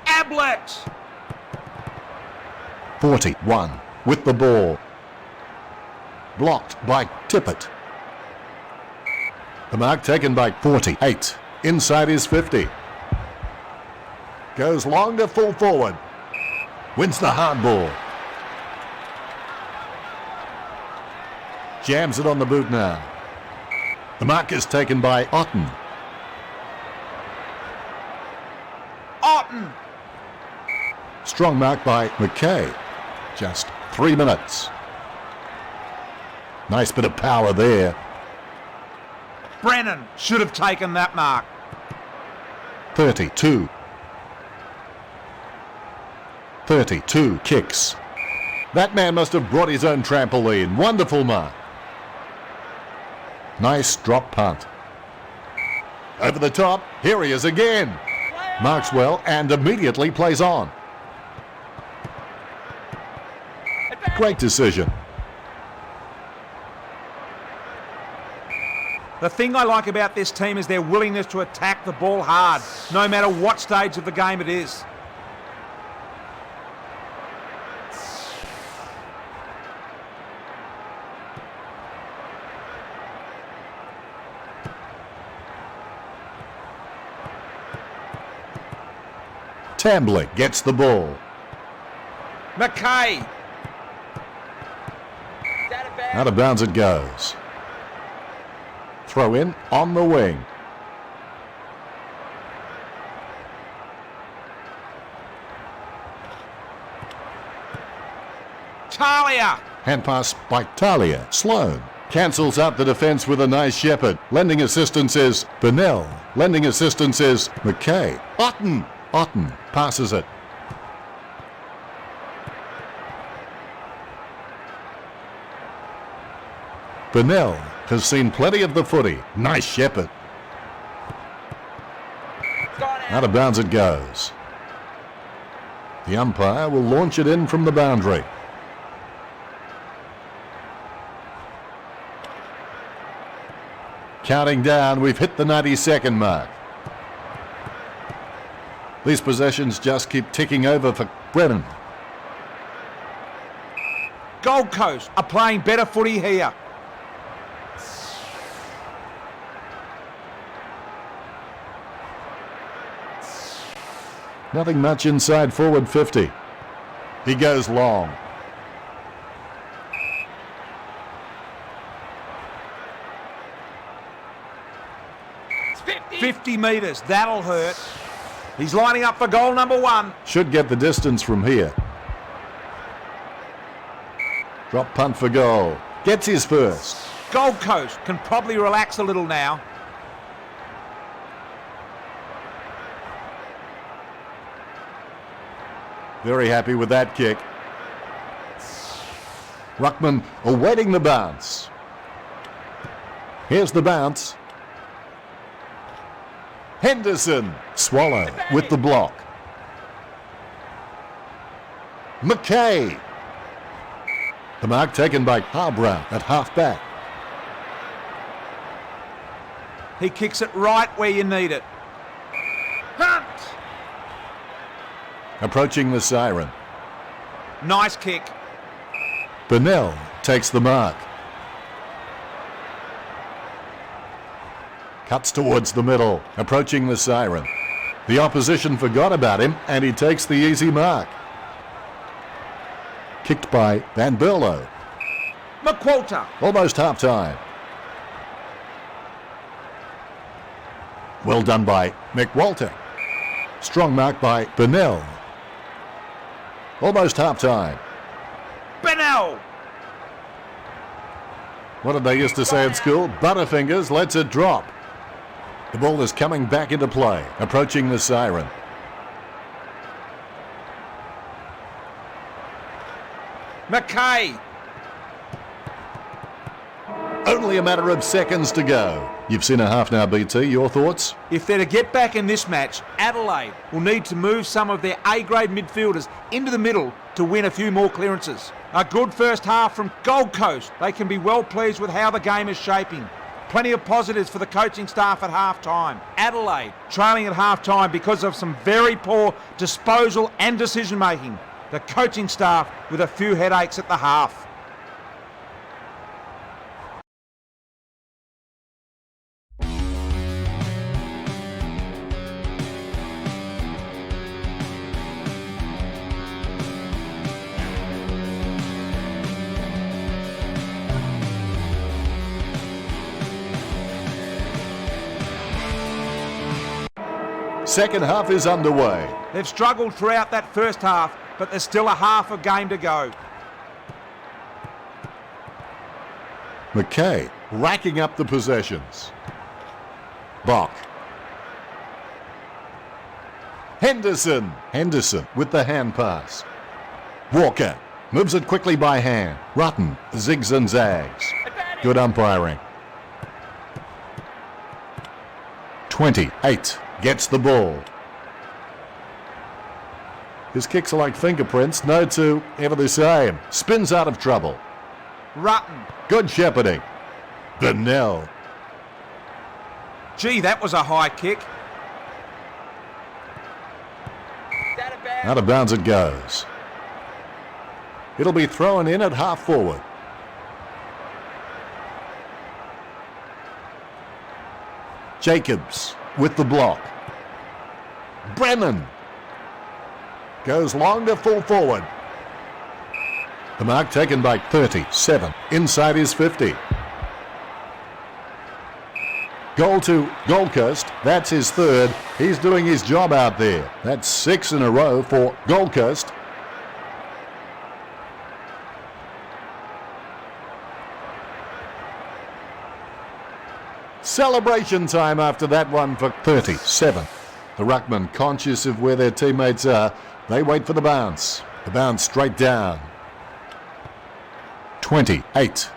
Ablett. 41 with the ball. Blocked by Tippett. The mark taken by 48. Inside his 50. Goes long to full forward. Wins the hard ball. Jams it on the boot now. The mark is taken by Otten. Otten. Strong mark by McKay. Just 3 minutes. Nice bit of power there. Brennan should have taken that mark. 32. 32 kicks. That man must have brought his own trampoline. Wonderful mark. Nice drop punt. Over the top. Here he is again. Marks well and immediately plays on. Great decision. The thing I like about this team is their willingness to attack the ball hard, no matter what stage of the game it is. Tambling gets the ball. McKay. Out of bounds it goes. Throw in on the wing. Talia. Hand pass by Talia. Sloan cancels out the defence with a nice shepherd. Lending assistance is Burnell. Lending assistance is McKay. Otten passes it. Burnell has seen plenty of the footy. Nice shepherd. Out of bounds it goes. The umpire will launch it in from the boundary. Counting down, we've hit the 90-second mark. These possessions just keep ticking over for Brennan. Gold Coast are playing better footy here. Nothing much inside forward 50. He goes long. It's 50 metres, that'll hurt. He's lining up for goal number 1. Should get the distance from here. Drop punt for goal. Gets his first. Gold Coast can probably relax a little now. Very happy with that kick. Ruckman awaiting the bounce. Here's the bounce. Henderson. Swallow with the block. McKay. The mark taken by Harbrow at half-back. He kicks it right where you need it. Hunt! Approaching the siren. Nice kick. Burnell takes the mark. Cuts towards the middle. Approaching the siren. The opposition forgot about him and he takes the easy mark. Kicked by Van Berlo. McQualter. Almost half-time. Well done by McWalter. Strong mark by Burnell. Almost half-time. Bennell. What did they used to say at school? Butterfingers lets it drop. The ball is coming back into play. Approaching the siren. McKay. Only a matter of seconds to go. You've seen a half now, BT. Your thoughts? If they're to get back in this match, Adelaide will need to move some of their A-grade midfielders into the middle to win a few more clearances. A good first half from Gold Coast. They can be well pleased with how the game is shaping. Plenty of positives for the coaching staff at half-time. Adelaide trailing at half-time because of some very poor disposal and decision-making. The coaching staff with a few headaches at the half. Second half is underway. They've struggled throughout that first half, but there's still a half of game to go. McKay racking up the possessions. Bach. Henderson with the hand pass. Walker moves it quickly by hand. Rutten zigs and zags. Good umpiring. 28 gets the ball. His kicks are like fingerprints, no two ever the same. Spins out of trouble. Rutten. Good shepherding. Burnell. Gee, that was a high kick. Out of bounds it goes. It'll be thrown in at half forward. Jacobs with the block. Brennan. Goes long to full forward. The mark taken by 37. Inside his 50. Goal to Gold Coast. That's his third. He's doing his job out there. That's 6 in a row for Gold Coast. Celebration time after that one for 37. The ruckman, conscious of where their teammates are, they wait for the bounce. The bounce straight down. 28.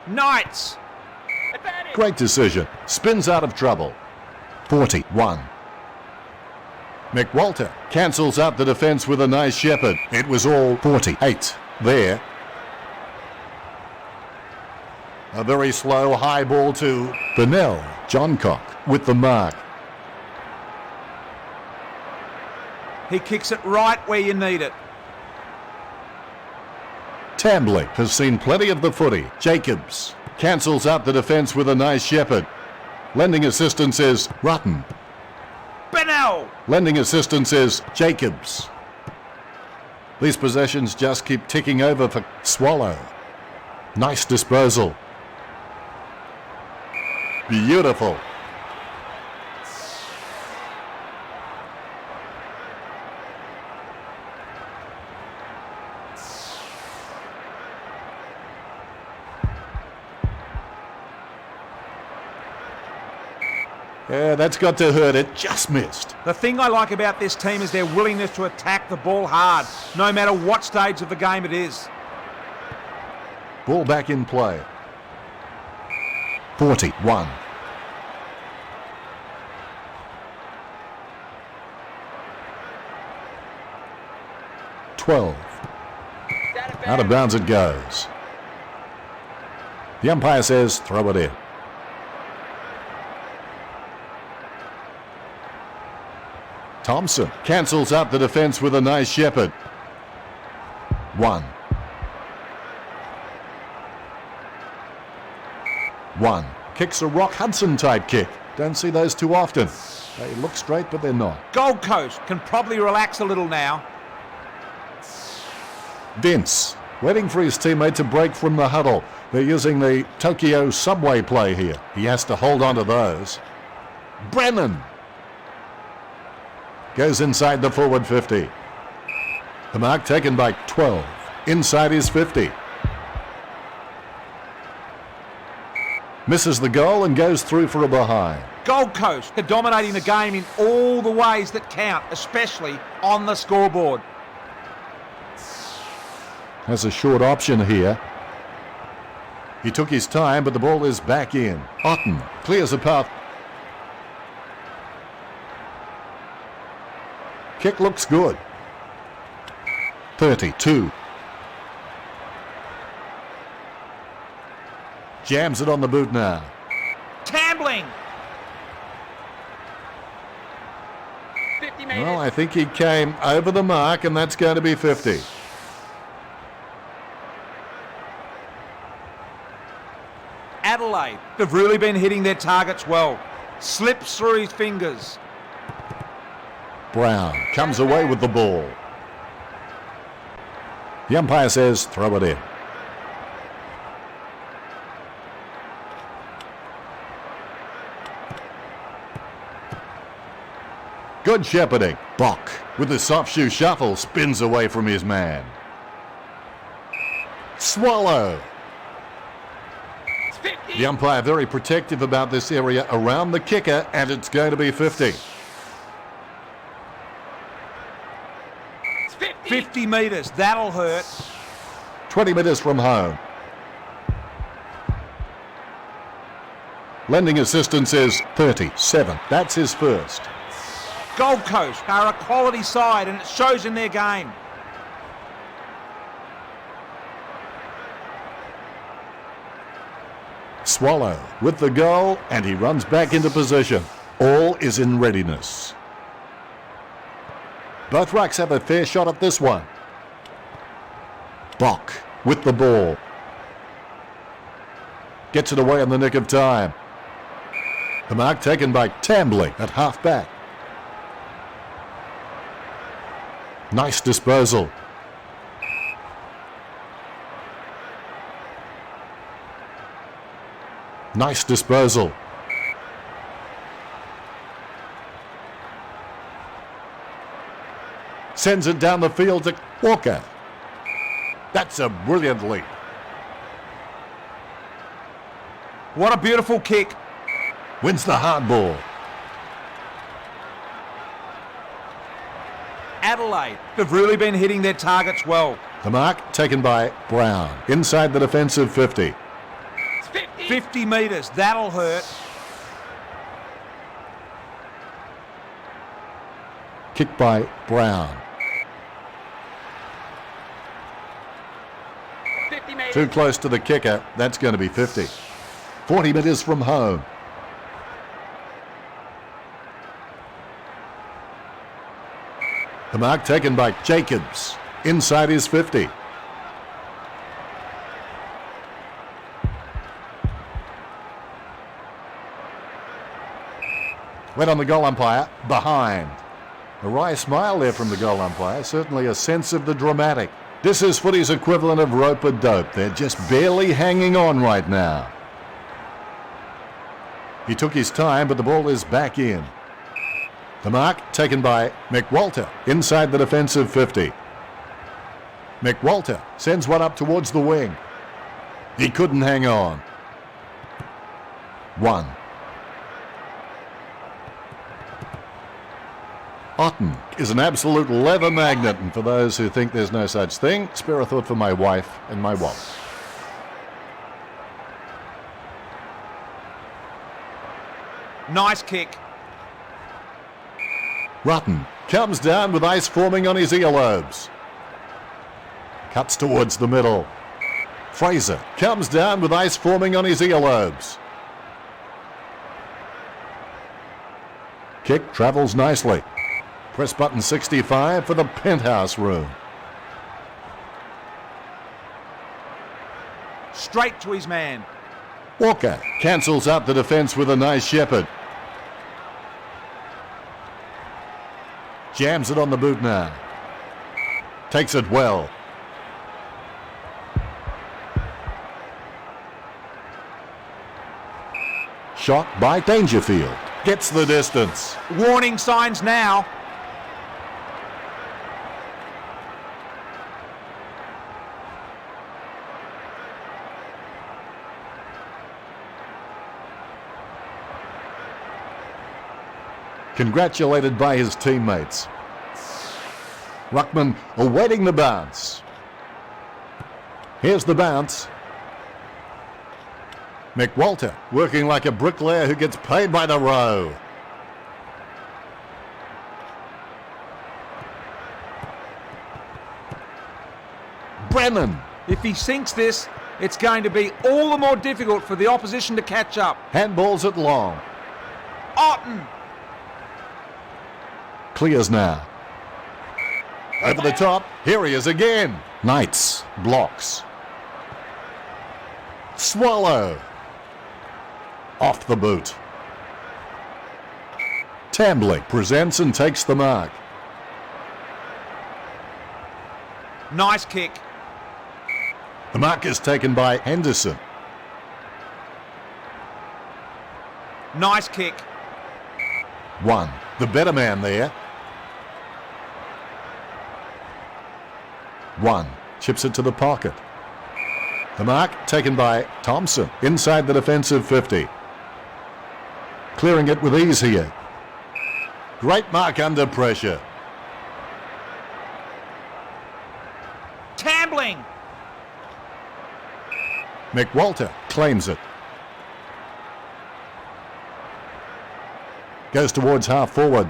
Knights. Great decision. Spins out of trouble. 41. McWalter cancels out the defence with a nice shepherd. It was all 48 there. A very slow high ball to Bennell. Johncock with the mark. He kicks it right where you need it. Tambly has seen plenty of the footy. Jacobs cancels out the defence with a nice shepherd. Lending assistance is Rutten. Bennell. Lending assistance is Jacobs. These possessions just keep ticking over for Swallow. Nice disposal. Beautiful. Yeah, that's got to hurt it. Just missed. The thing I like about this team is their willingness to attack the ball hard, no matter what stage of the game it is. Ball back in play. 41. Out of bounds it goes. The umpire says throw it in. Thompson cancels out the defence with a nice shepherd. 1. Kicks a Rock Hudson type kick. Don't see those too often. They look straight, but they're not. Gold Coast can probably relax a little now. Vince waiting for his teammate to break from the huddle. They're using the Tokyo subway play here. He has to hold on to those. Brennan goes inside the forward 50. The mark taken by 12. Inside his 50. Misses the goal and goes through for a behind. Gold Coast are dominating the game in all the ways that count, especially on the scoreboard. Has a short option here. He took his time, but the ball is back in. Otten clears a path. Kick looks good. 32. Jams it on the boot now. Tambling. Well, I think he came over the mark, and that's going to be 50. Adelaide have really been hitting their targets well. Slips through his fingers. Brown comes away with the ball. The umpire says throw it in. Good shepherding. Bock with the soft shoe shuffle spins away from his man. Swallow. The umpire very protective about this area around the kicker, and it's going to be 50. 50 metres, that'll hurt. 20 metres from home. Lending assistance is 37. That's his first. Gold Coast are a quality side, and it shows in their game. Swallow with the goal, and he runs back into position. All is in readiness. Both rucks have a fair shot at this one. Bock with the ball. Gets it away in the nick of time. The mark taken by Tambly at half back. Nice disposal. Nice disposal. Sends it down the field to Walker. That's a brilliant leap. What a beautiful kick. Wins the hard ball. Adelaide have really been hitting their targets well. The mark taken by Brown. Inside the defensive 50. 50 metres, that'll hurt. Kick by Brown. 50 metres. Too close to the kicker. That's going to be 50. 40 metres from home. The mark taken by Jacobs. Inside his 50. Went on the goal umpire. Behind. A wry smile there from the goal umpire. Certainly a sense of the dramatic. This is footy's equivalent of rope-a-dope. They're just barely hanging on right now. He took his time, but the ball is back in. The mark taken by McWalter inside the defensive 50. McWalter sends one up towards the wing. He couldn't hang on. 1. Otten is an absolute leather magnet, and for those who think there's no such thing, spare a thought for my wife and my wallet. Nice kick. Rutten comes down with ice forming on his earlobes. Cuts towards the middle. Fraser comes down with ice forming on his earlobes. Kick travels nicely. Press button 65 for the penthouse room. Straight to his man. Walker cancels out the defence with a nice shepherd. Jams it on the boot now. Takes it well. Shot by Dangerfield. Gets the distance. Warning signs now. Congratulated by his teammates. Ruckman awaiting the bounce. Here's the bounce. McWalter working like a bricklayer who gets paid by the row. Brennan. If he sinks this, it's going to be all the more difficult for the opposition to catch up. Handballs it long. Otten. Clears now. Over the top. Here he is again. Knights blocks. Swallow. Off the boot. Tambling presents and takes the mark. Nice kick. The mark is taken by Henderson. Nice kick. 1. The better man there. 1. Chips it to the pocket. The mark taken by Thompson inside the defensive 50. Clearing it with ease here. Great mark under pressure. Tambling. McWalter claims it. Goes towards half forward.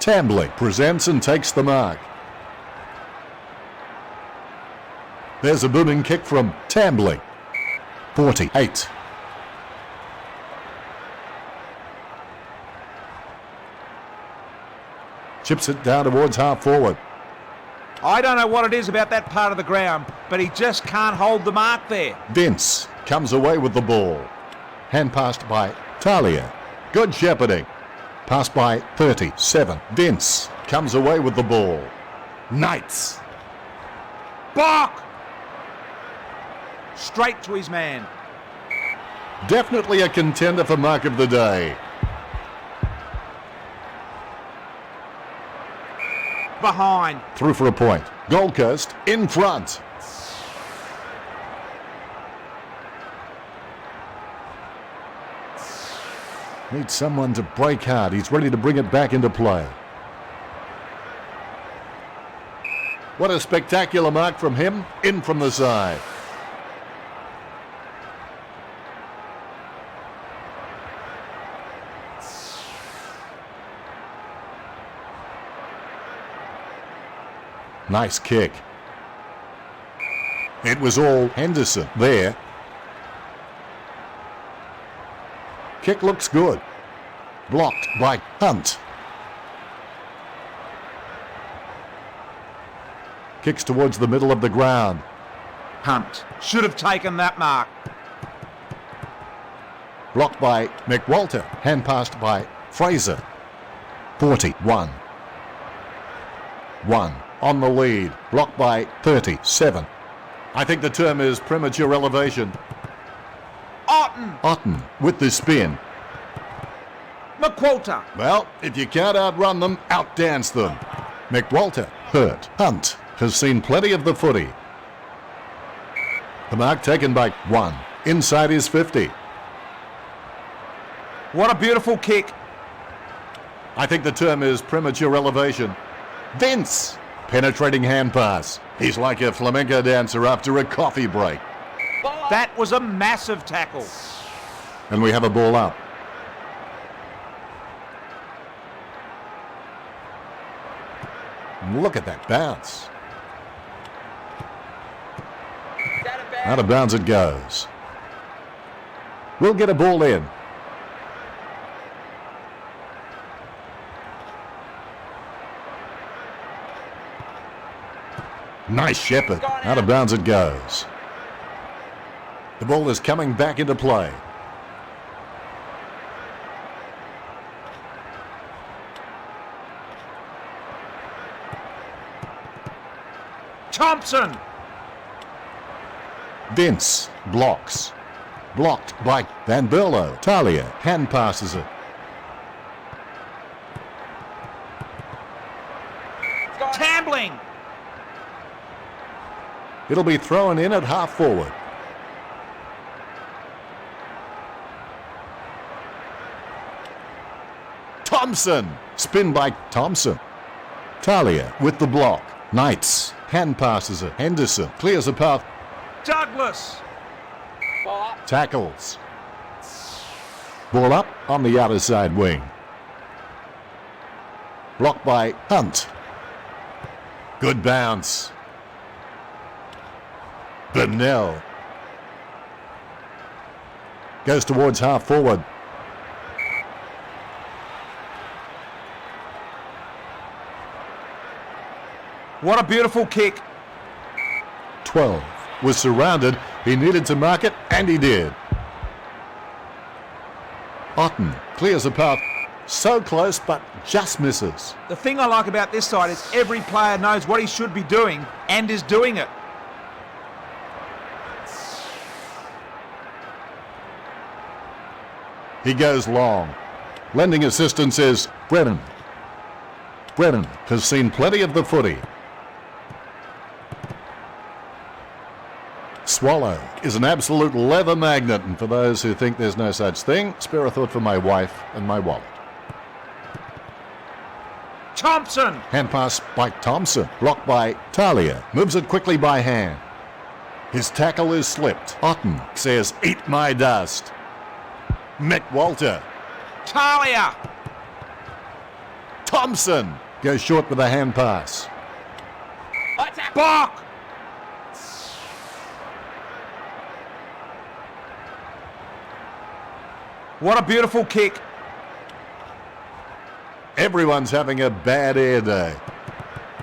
Tambling presents and takes the mark. There's a booming kick from Tambling. 48. Chips it down towards half forward. I don't know what it is about that part of the ground, but he just can't hold the mark there. Vince comes away with the ball. Hand passed by Talia. Good shepherding. Passed by 37. Vince comes away with the ball. Knights. Block! Straight to his man. Definitely a contender for mark of the day. Behind. Through for a point. Gold Coast in front. Needs someone to break hard. He's ready to bring it back into play. What a spectacular mark from him. In from the side. Nice kick. It was all Henderson there. Kick looks good. Blocked by Hunt. Kicks towards the middle of the ground. Hunt should have taken that mark. Blocked by McWalter. Hand passed by Fraser. 41. 1 on the lead. Blocked by 37. I think the term is premature elevation. Otten with the spin. McWalter. Well, if you can't outrun them, outdance them. McWalter hurt. Hunt has seen plenty of the footy. The mark taken by 1. Inside his 50. What a beautiful kick. I think the term is premature elevation. Vince. Penetrating hand pass. He's like a flamenco dancer after a coffee break. That was a massive tackle. And we have a ball up. Look at that bounce. Out of bounds it goes. We'll get a ball in. Nice shepherd. Out of bounds it goes. The ball is coming back into play. Thompson. Vince blocks. Blocked by Van Berlo. Talia hand passes it. Tambling. It'll be thrown in at half forward. Thompson. Spin by Thompson. Talia with the block. Knights. Hand passes it. Henderson clears a path. Douglas. Tackles. Ball up on the outer side wing. Blocked by Hunt. Good bounce. Burnell. Goes towards half forward. What a beautiful kick. 12 was surrounded. He needed to mark it, and he did. Otten clears a path. So close, but just misses. The thing I like about this side is every player knows what he should be doing and is doing it. He goes long. Lending assistance is Brennan. Brennan has seen plenty of the footy. Swallow is an absolute leather magnet, and for those who think there's no such thing, spare a thought for my wife and my wallet. Thompson. Hand pass by Thompson. Blocked by Talia. Moves it quickly by hand. His tackle is slipped. Otten says, "Eat my dust." McWalter. Talia. Thompson goes short with a hand pass. Block. What a beautiful kick. Everyone's having a bad air day.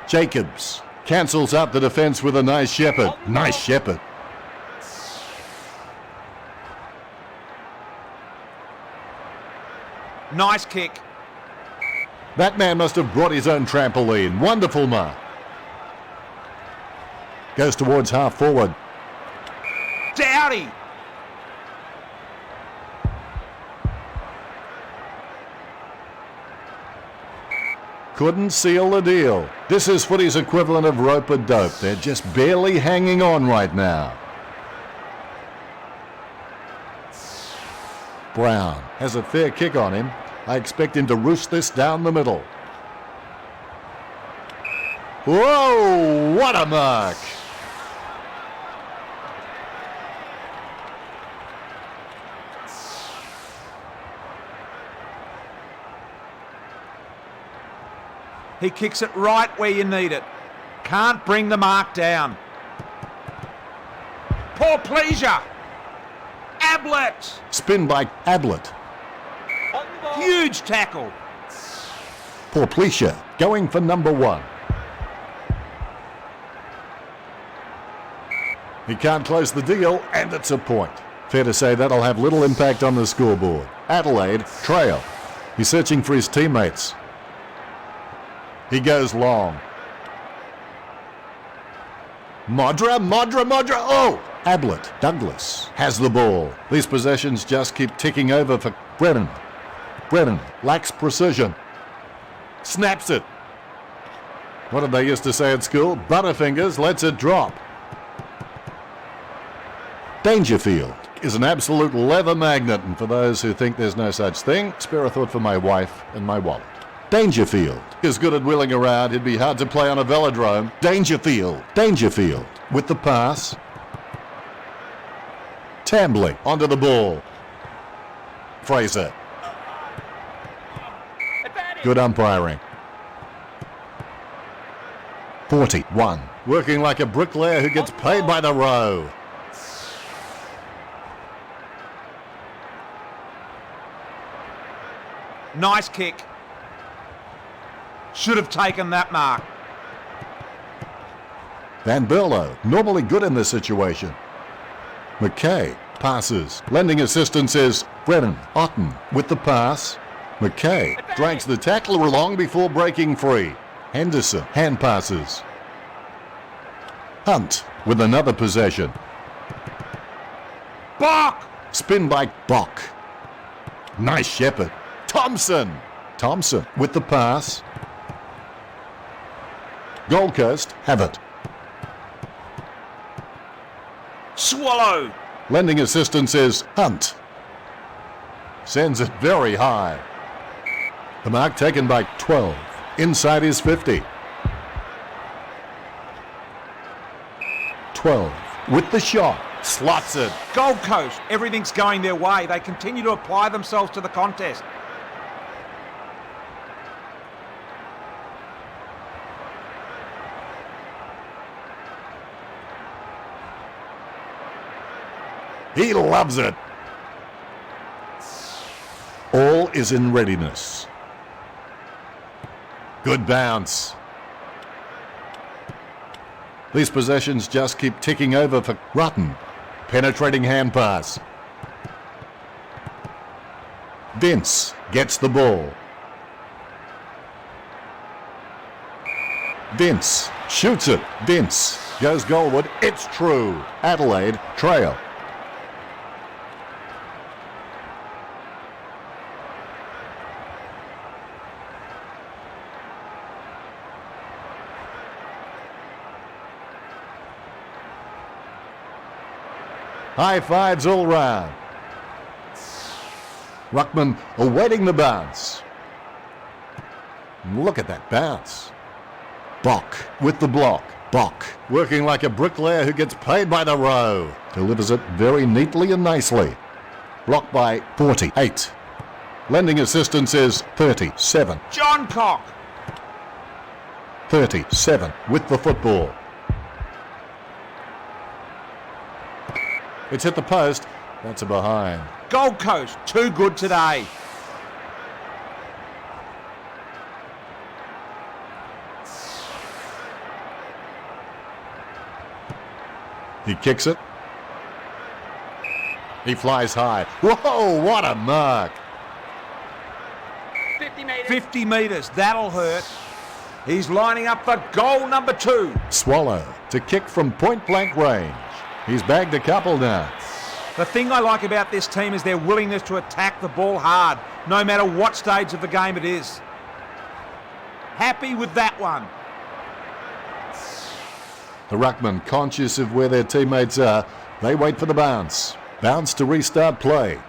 Jacobs cancels out the defence with a nice shepherd. Nice shepherd. Nice kick. That man must have brought his own trampoline. Wonderful mark. Goes towards half forward. Dowdy! Couldn't seal the deal. This is Footy's equivalent of rope-a-dope. They're just barely hanging on right now. Brown has a fair kick on him. I expect him to roost this down the middle. Whoa, what a mark! He kicks it right where you need it. Can't bring the mark down. Poor pleasure. Ablett. Spin by Ablett. Huge tackle. Porplecia going for number 1. He can't close the deal, and it's a point. Fair to say that'll have little impact on the scoreboard. Adelaide trail. He's searching for his teammates. He goes long. Modra. Oh! Ablett, Douglas has the ball. These possessions just keep ticking over for Brennan. Brennan lacks precision. Snaps it. What did they used to say at school? Butterfingers lets it drop. Dangerfield is an absolute leather magnet, and for those who think there's no such thing, spare a thought for my wife and my wallet. Dangerfield is good at wheeling around. He'd be hard to play on a velodrome. Dangerfield with the pass. Tambling onto the ball. Fraser. Good umpiring. 41. Working like a bricklayer who gets paid by the row. Nice kick. Should have taken that mark. Van Berlo, normally good in this situation. McKay passes. Lending assistance is Brennan. Otten with the pass. McKay drags the tackler along before breaking free. Henderson hand passes. Hunt with another possession. Bach! Spin by Bach. Nice shepherd. Thompson with the pass. Gold Coast have it. Swallow! Lending assistance is Hunt. Sends it very high. The mark taken by 12. Inside his 50. 12 with the shot. Slots it. Gold Coast, everything's going their way. They continue to apply themselves to the contest. He loves it. All is in readiness. Good bounce. These possessions just keep ticking over for Rutten. Penetrating hand pass. Vince gets the ball. Vince shoots it. Vince goes goalward. It's true. Adelaide trail. High fives all round. Ruckman awaiting the bounce. Look at that bounce. Bock with the block. Bock working like a bricklayer who gets paid by the row. Delivers it very neatly and nicely. Blocked by 48. Lending assistance is 37. John Cock. 37 with the football. It's hit the post. That's a behind. Gold Coast, too good today. He kicks it. He flies high. Whoa, what a mark. 50 metres, that'll hurt. He's lining up for goal number 2. Swallow to kick from point-blank range. He's bagged a couple now. The thing I like about this team is their willingness to attack the ball hard, no matter what stage of the game it is. Happy with that one. The ruckman, conscious of where their teammates are, they wait for the bounce. Bounce to restart play.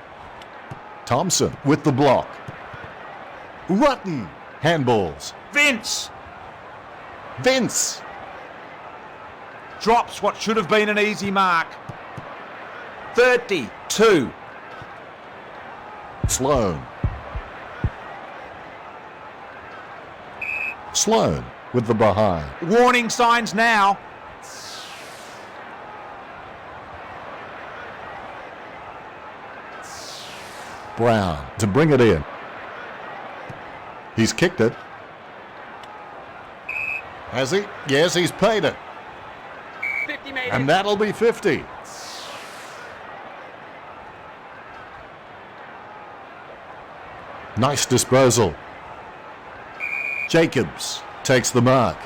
Thompson with the block. Rutten. Handballs. Vince Vince. drops what should have been an easy mark. 32. Sloan. Sloan with the behind. Warning signs now. Brown to bring it in. He's kicked it. Has he? Yes, he's paid it. 50 metres. And that'll be 50. Nice disposal. Jacobs takes the mark.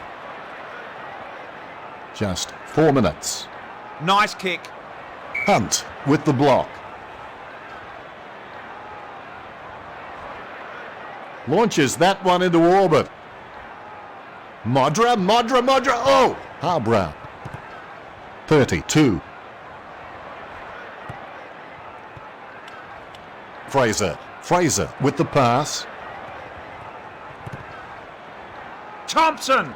Just 4 minutes. Nice kick. Hunt with the block. Launches that one into orbit. Modra. Oh! Harbrow. 32. Fraser with the pass. Thompson.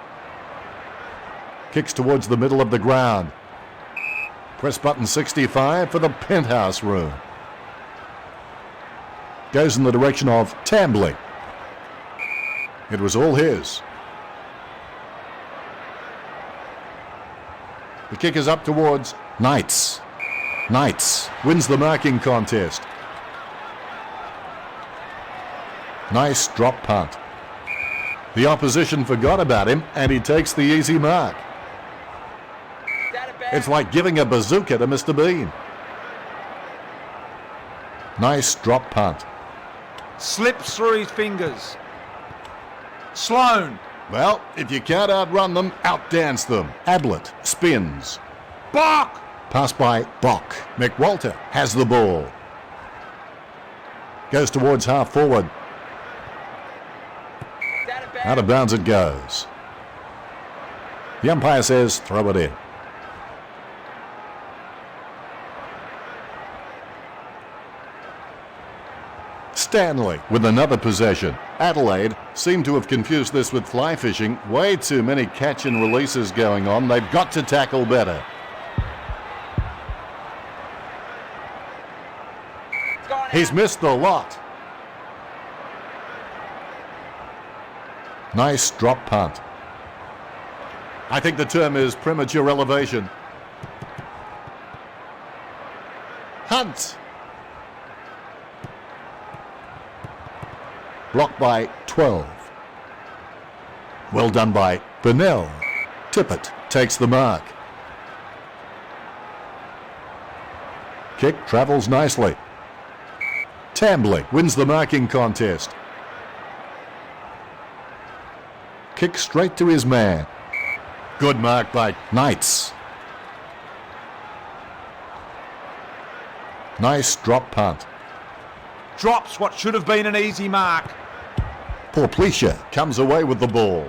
Kicks towards the middle of the ground. Press button 65 for the penthouse room. Goes in the direction of Tambling. It was all his. The kick is up towards Knights. Knights wins the marking contest. Nice drop punt. The opposition forgot about him and he takes the easy mark. It's like giving a bazooka to Mr. Bean. Nice drop punt. Slips through his fingers. Sloan. Well, if you can't outrun them, outdance them. Ablett spins. Bach. Pass by Brock. McWalter has the ball. Goes towards half forward. Out of bounds it goes. The umpire says throw it in. Stanley with another possession. Adelaide seem to have confused this with fly fishing. Way too many catch and releases going on. They've got to tackle better. He's missed the lot. Nice drop punt. I think the term is premature elevation. Hunt. Blocked by 12. Well done by Burnell. Tippett takes the mark. Kick travels nicely. Tambling wins the marking contest. Kick straight to his man. Good mark by Knights. Nice drop punt. Drops what should have been an easy mark. Porplesia comes away with the ball.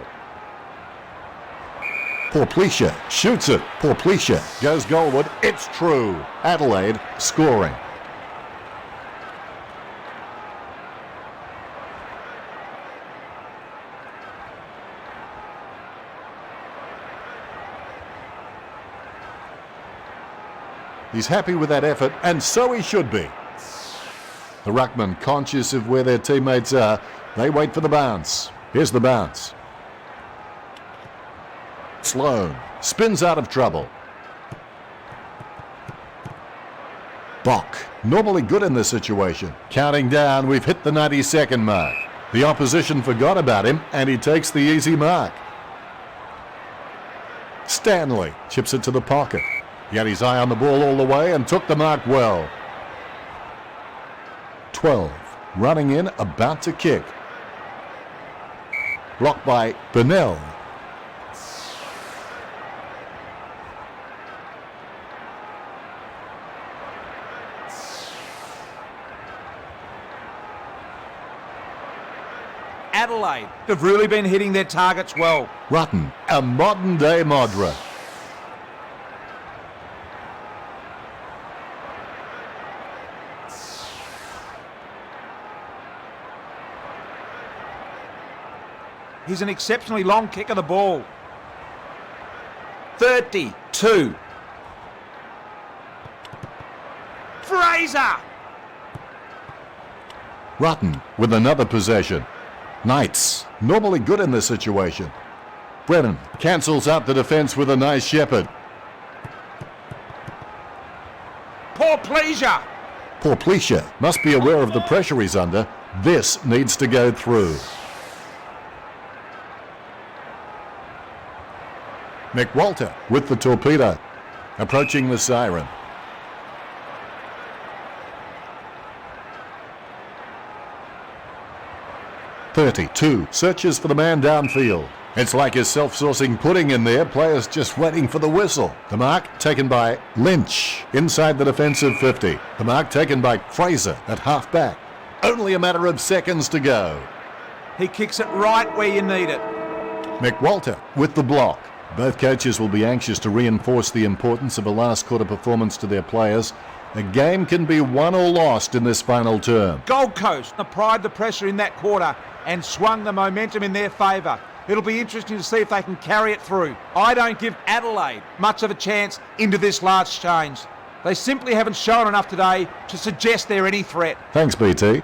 Porplesia shoots it. Porplesia goes goalward. It's true. Adelaide scoring. He's happy with that effort, and so he should be. The ruckman, conscious of where their teammates are, they wait for the bounce. Here's the bounce. Sloan spins out of trouble. Bock, normally good in this situation. Counting down, we've hit the 90-second mark. The opposition forgot about him, and he takes the easy mark. Stanley chips it to the pocket. He had his eye on the ball all the way and took the mark well. 12, running in, about to kick. Blocked by Burnell. Adelaide have really been hitting their targets well. Rutten, a modern-day Modra. He's an exceptionally long kick of the ball. 32. Fraser! Rutten with another possession. Knights, normally good in this situation. Brennan cancels out the defence with a nice shepherd. Poor pleasure! Poor Pleasure must be aware of the pressure he's under. This needs to go through. McWalter with the torpedo, approaching the siren. .32 searches for the man downfield. It's like a self-sourcing pudding in there, players just waiting for the whistle. The mark taken by Lynch inside the defensive 50. The mark taken by Fraser at half-back. Only a matter of seconds to go. He kicks it right where you need it. McWalter with the block. Both coaches will be anxious to reinforce the importance of a last quarter performance to their players. A game can be won or lost in this final term. Gold Coast applied the pressure in that quarter and swung the momentum in their favour. It'll be interesting to see if they can carry it through. I don't give Adelaide much of a chance into this last change. They simply haven't shown enough today to suggest they're any threat. Thanks, BT.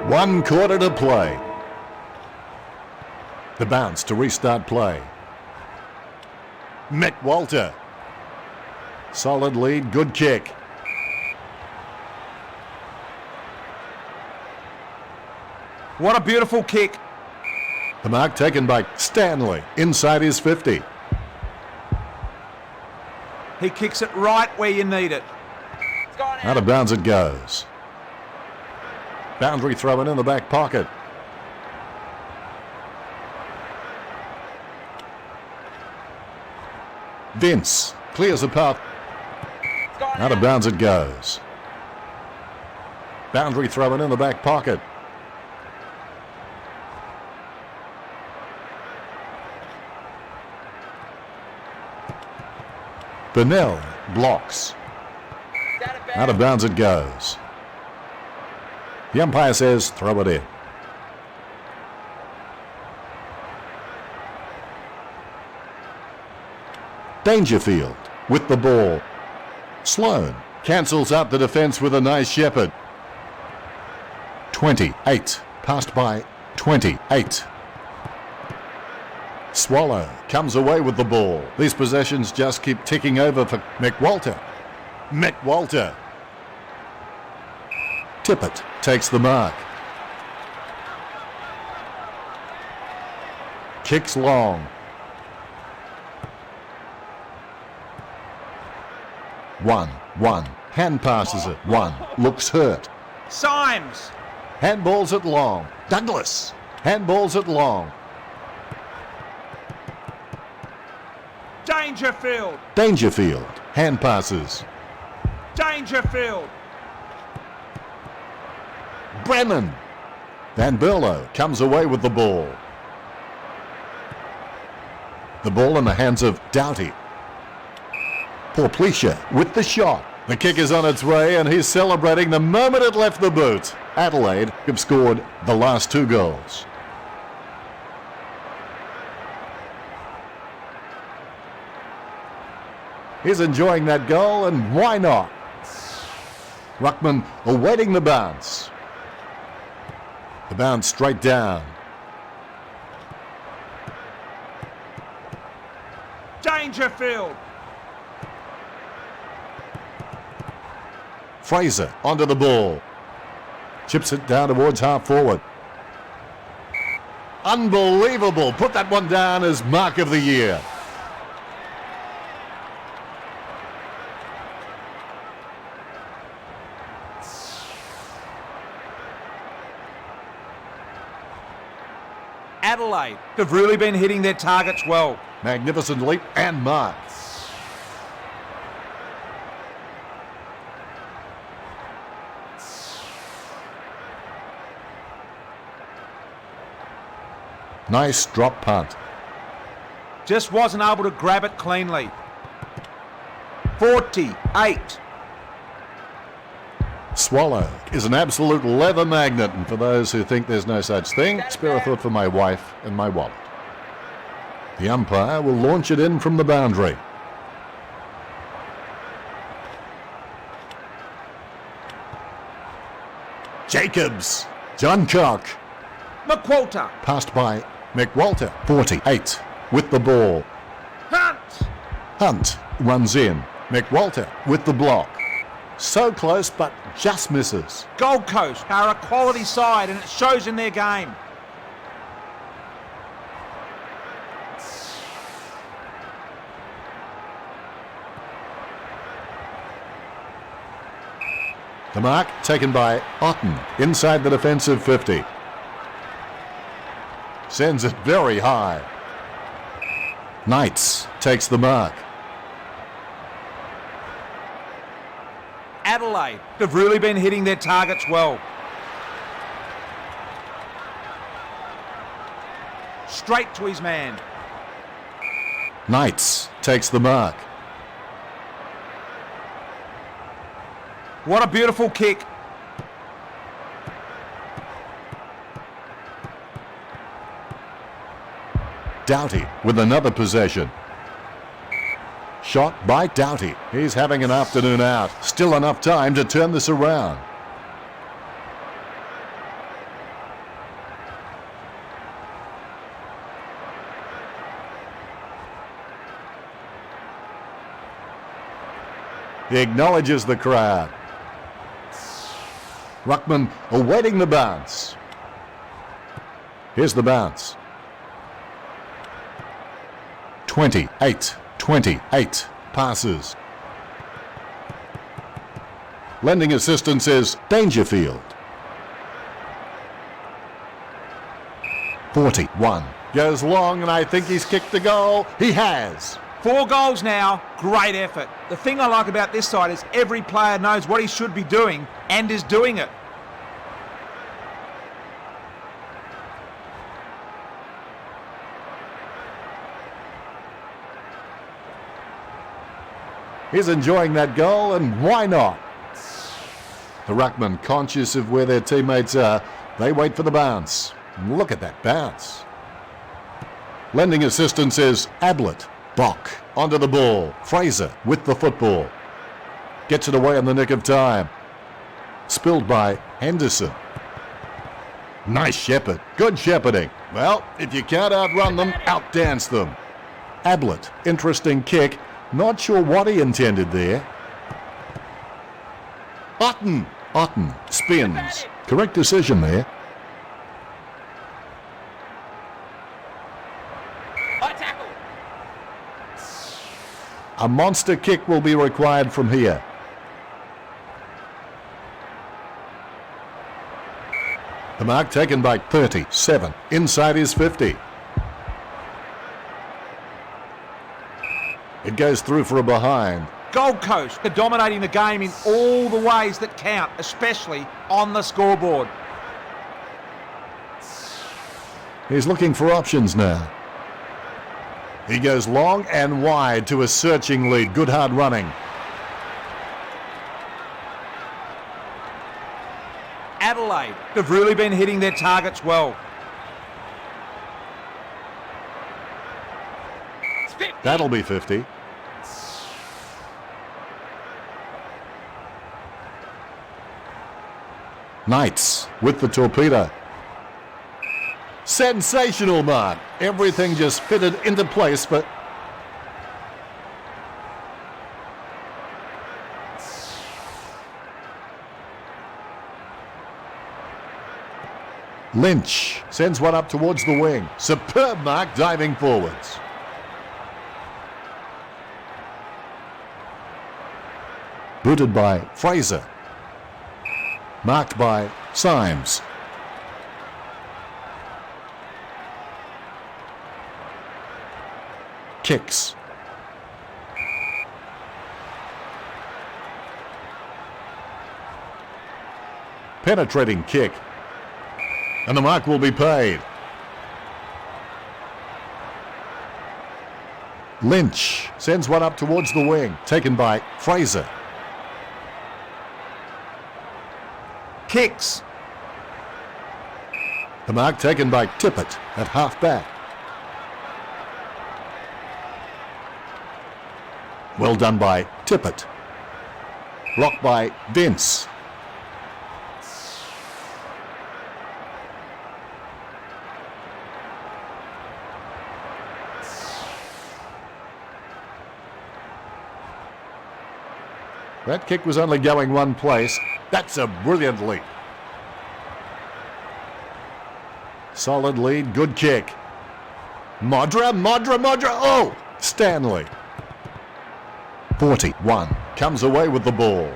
One quarter to play. The bounce to restart play. McWalter. Solid lead, good kick. What a beautiful kick. The mark taken by Stanley inside his 50. He kicks it right where you need it. It's gone Out of bounds it goes. Boundary throw in the back pocket. Vince clears a path. It's gone Out of bounds it goes. Boundary throw in the back pocket. Burnell blocks. Out of bounds it goes. The umpire says throw it in. Dangerfield with the ball. Sloan cancels out the defence with a nice shepherd. 28, passed by 28. Swallow comes away with the ball. These possessions just keep ticking over for McWalter. McWalter. Tippett takes the mark. Kicks long. 1-1. Hand passes it. 1. Looks hurt. Symes. Handballs it long. Douglas. Handballs it long. Dangerfield. Dangerfield. Hand passes. Dangerfield. Brennan. Van Berlo comes away with the ball. The ball in the hands of Doughty. Poor Pleasure with the shot. The kick is on its way and he's celebrating the moment it left the boot. Adelaide have scored the last 2 goals. He's enjoying that goal, and why not? Ruckman awaiting the bounce. The bounce straight down. Dangerfield. Fraser onto the ball. Chips it down towards half forward. Unbelievable. Put that one down as mark of the year. Adelaide have really been hitting their targets well. Magnificent leap and mark. Nice drop punt. Just wasn't able to grab it cleanly. 48. Swallow is an absolute leather magnet, and for those who think there's no such thing, spare a thought for my wife and my wallet. The umpire will launch it in from the boundary. Jacobs. John Cock. McWalter. Passed by McWalter. 48 with the ball. Hunt. Hunt runs in. McWalter with the block. So close, but just misses. Gold Coast are a quality side, and it shows in their game. The mark taken by Otten inside the defensive 50. Sends it very high. Knights takes the mark. Adelaide have really been hitting their targets well. Straight to his man. Knights takes the mark. What a beautiful kick. Doughty with another possession. Shot by Doughty. He's having an afternoon out. Still enough time to turn this around. He acknowledges the crowd. Ruckman awaiting the bounce. Here's the bounce. 28 passes. Lending assistance is Dangerfield. 41. Goes long, and I think he's kicked the goal. He has. 4 goals now. Great effort. The thing I like about this side is every player knows what he should be doing and is doing it. He's enjoying that goal, and why not? The ruckman, conscious of where their teammates are, they wait for the bounce. Look at that bounce. Lending assistance is Ablett. Bock onto the ball. Fraser with the football. Gets it away in the nick of time. Spilled by Henderson. Nice shepherd. Good shepherding. Well, if you can't outrun them, outdance them. Ablett, interesting kick. Not sure what he intended there. Otten spins. Correct decision there. Tackle. A monster kick will be required from here. The mark taken by 37. Inside his 50. It goes through for a behind. Gold Coast are dominating the game in all the ways that count, especially on the scoreboard. He's looking for options now. He goes long and wide to a searching lead. Good hard running. Adelaide have really been hitting their targets well. That'll be 50. Knights with the torpedo. Sensational mark. Everything just fitted into place, but Lynch sends one up towards the wing. Superb mark diving forwards. Booted by Fraser. Marked by Symes. Kicks. Penetrating kick. And the mark will be paid. Lynch sends one up towards the wing. Taken by Fraser. Kicks. The mark taken by Tippett at half-back. Well done by Tippett. Blocked by Vince. That kick was only going one place. That's a brilliant leap. Solid lead, good kick. Modra. Oh! Stanley. 41. Comes away with the ball.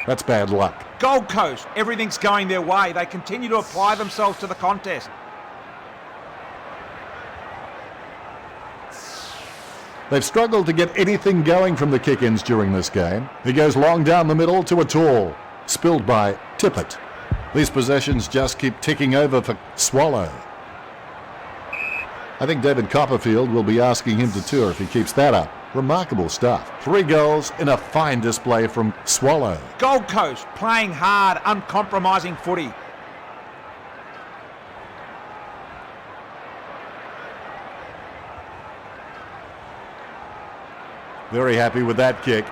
That's bad luck. Gold Coast, everything's going their way. They continue to apply themselves to the contest. They've struggled to get anything going from the kick-ins during this game. He goes long down the middle to a tall. Spilled by Tippett. These possessions just keep ticking over for Swallow. I think David Copperfield will be asking him to tour if he keeps that up. Remarkable stuff. 3 goals in a fine display from Swallow. Gold Coast playing hard, uncompromising footy. Very happy with that kick.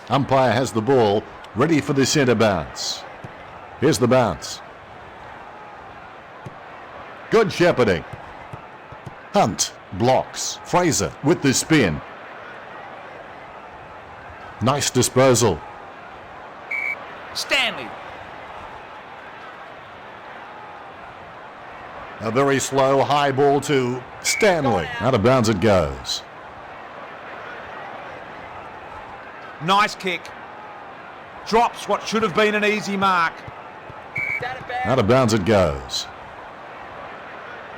Umpire has the ball, ready for the centre bounce. Here's the bounce. Good shepherding. Hunt blocks. Fraser with the spin. Nice disposal. Stanley. A very slow high ball to Stanley. Out of bounds it goes. Nice kick. Drops what should have been an easy mark. Out of bounds it goes.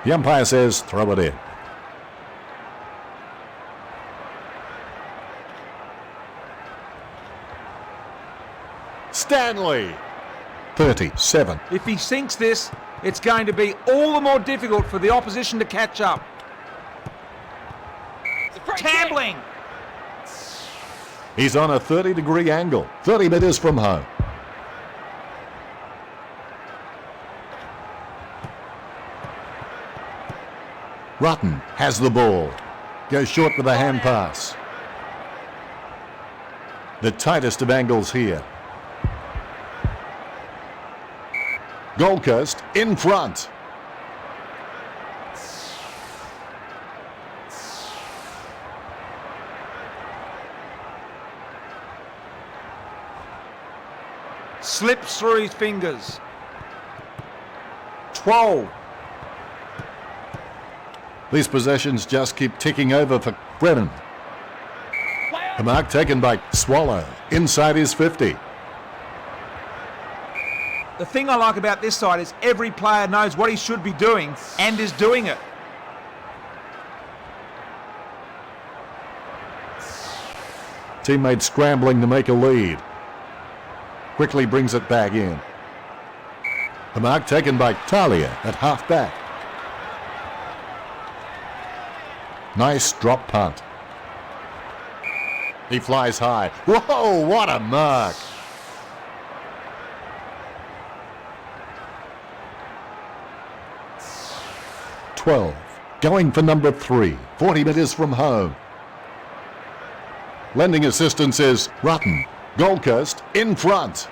The umpire says throw it in. Stanley. 37. If he sinks this, it's going to be all the more difficult for the opposition to catch up. Tambling. He's on a 30-degree angle, 30 metres from home. Rutten has the ball. Goes short with a hand pass. The tightest of angles here. Gold Coast in front. Slips through his fingers. 12. These possessions just keep ticking over for Brennan. The mark taken by Swallow. Inside his 50. The thing I like about this side is every player knows what he should be doing and is doing it. Teammate scrambling to make a lead. Quickly brings it back in. The mark taken by Talia at half-back. Nice drop punt. He flies high. Whoa, what a mark! Going for number 3, 40 metres from home. Lending assistance is Rutten. Gold Coast in front.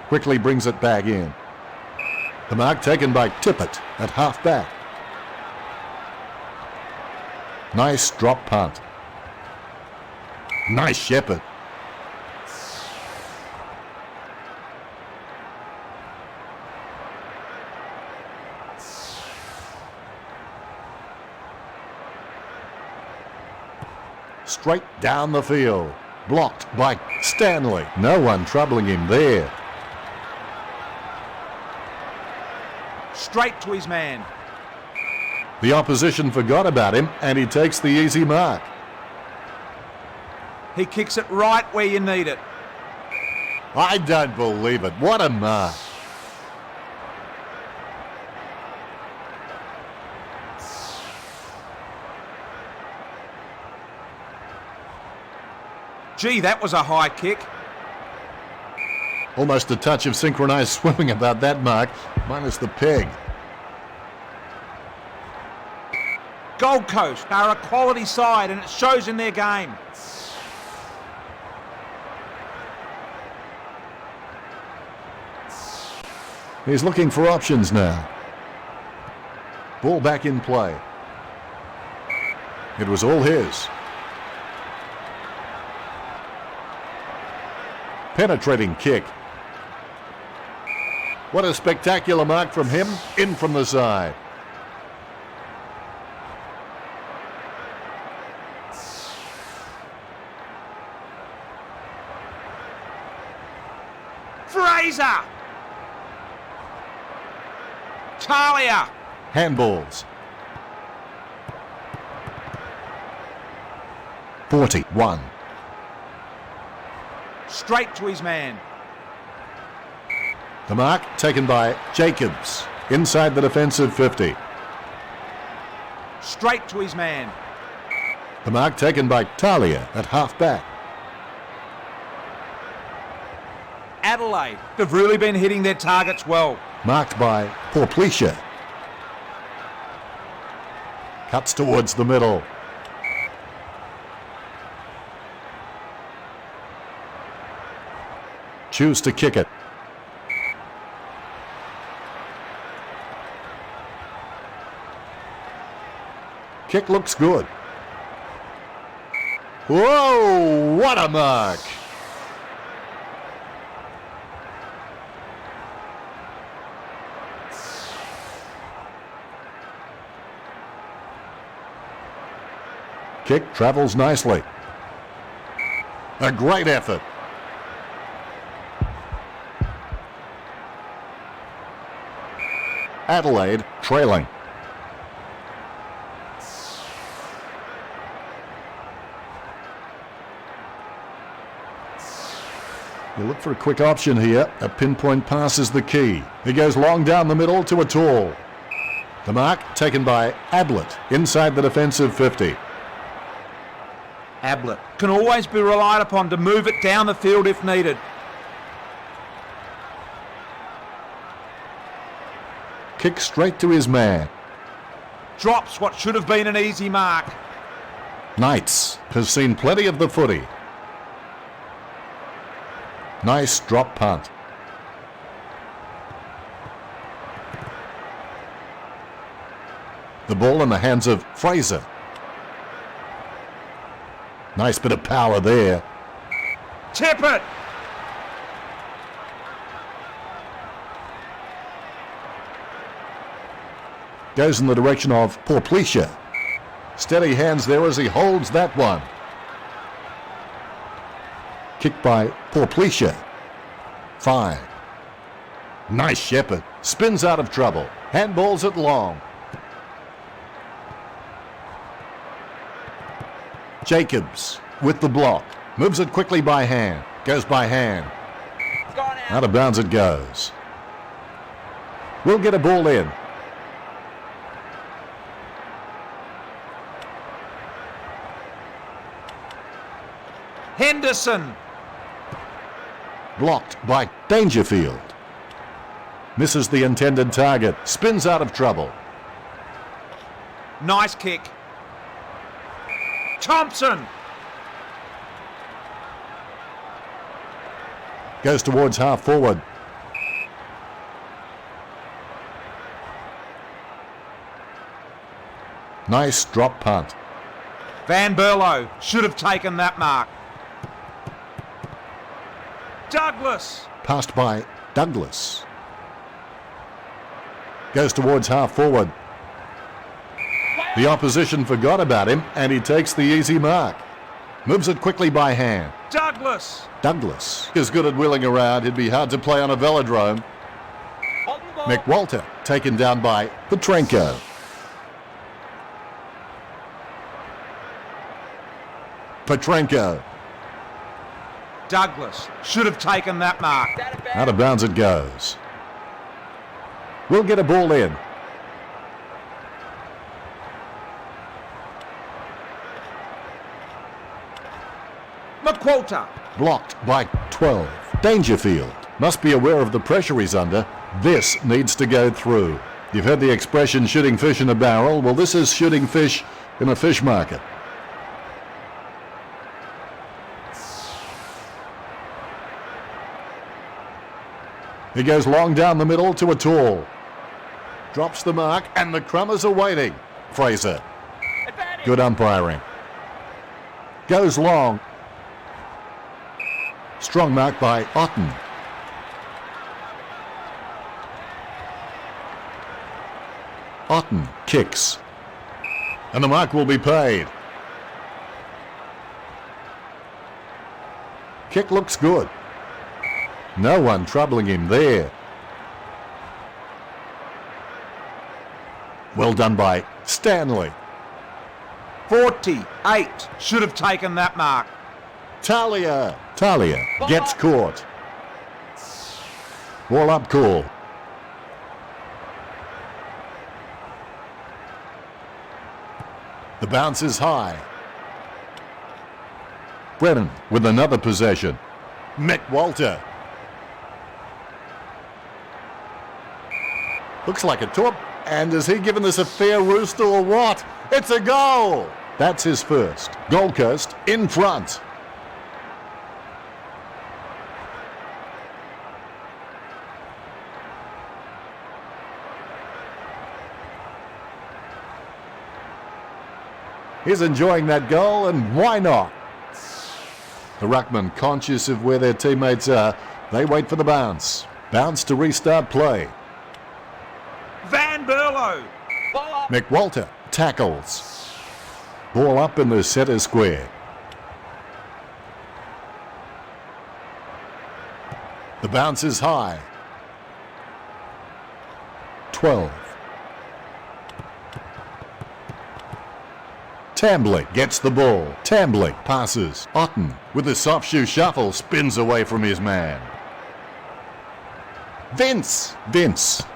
Quickly brings it back in. The mark taken by Tippett at half-back. Nice drop punt. Nice shepherd. Straight down the field. Blocked by Stanley. No one troubling him there. Straight to his man. The opposition forgot about him and he takes the easy mark. He kicks it right where you need it. I don't believe it. What a mark. Gee, that was a high kick. Almost a touch of synchronised swimming about that mark, minus the peg. Gold Coast are a quality side and it shows in their game. He's looking for options now. Ball back in play. It was all his. Penetrating kick. What a spectacular mark from him, in from the side. Fraser! Talia! Handballs. 41. Straight to his man. The mark taken by Jacobs, inside the defensive 50. Straight to his man. The mark taken by Talia at half-back. Adelaide have really been hitting their targets well. Marked by Porplesia. Cuts towards the middle. Choose to kick it. Kick looks good. Whoa, what a mark! Kick travels nicely. A great effort. Adelaide trailing. You look for a quick option here. A pinpoint pass is the key. He goes long down the middle to a tall. The mark taken by Ablett inside the defensive 50. Ablett can always be relied upon to move it down the field if needed. Kick straight to his man. Drops what should have been an easy mark. Knights has seen plenty of the footy. Nice drop punt. The ball in the hands of Fraser. Nice bit of power there. Tip it! Goes in the direction of Porplesia. Steady hands there as he holds that one. Kick by Porplesia. 5. Nice shepherd. Spins out of trouble. Handballs it long. Jacobs with the block. Moves it quickly by hand. Goes by hand. It's gone out. Out of bounds it goes. We'll get a ball in. Henderson. Blocked by Dangerfield. Misses the intended target. Spins out of trouble. Nice kick. Thompson. Goes towards half forward. Nice drop punt. Van Berlo should have taken that mark. Douglas. Passed by Douglas. Goes towards half forward. The opposition forgot about him and he takes the easy mark. Moves it quickly by hand. Douglas. Douglas is good at wheeling around. It'd be hard to play on a velodrome. McWalter taken down by Petrenko. Petrenko. Douglas should have taken that mark. Out of bounds it goes. We'll get a ball in. McWalter. Blocked by 12. Dangerfield must be aware of the pressure he's under. This needs to go through. You've heard the expression shooting fish in a barrel. Well, this is shooting fish in a fish market. He goes long down the middle to a tall. Drops the mark and the Crummers are waiting. Fraser. Good umpiring. Goes long. Strong mark by Otten. Otten kicks. And the mark will be paid. Kick looks good. No one troubling him there. Well done by Stanley. 48 should have taken that mark. Talia gets caught. Ball up call. The bounce is high. Brennan with another possession. McWalter. Looks like a top. And has he given this a fair rooster or what? It's a goal! That's his first. Gold Coast in front. He's enjoying that goal, and why not? The ruckman, conscious of where their teammates are, they wait for the bounce. Bounce to restart play. Van Berlo. McWalter tackles. Ball up in the centre square. The bounce is high. 12. Tambling gets the ball. Tambling passes. Otten with a soft shoe shuffle spins away from his man. Vince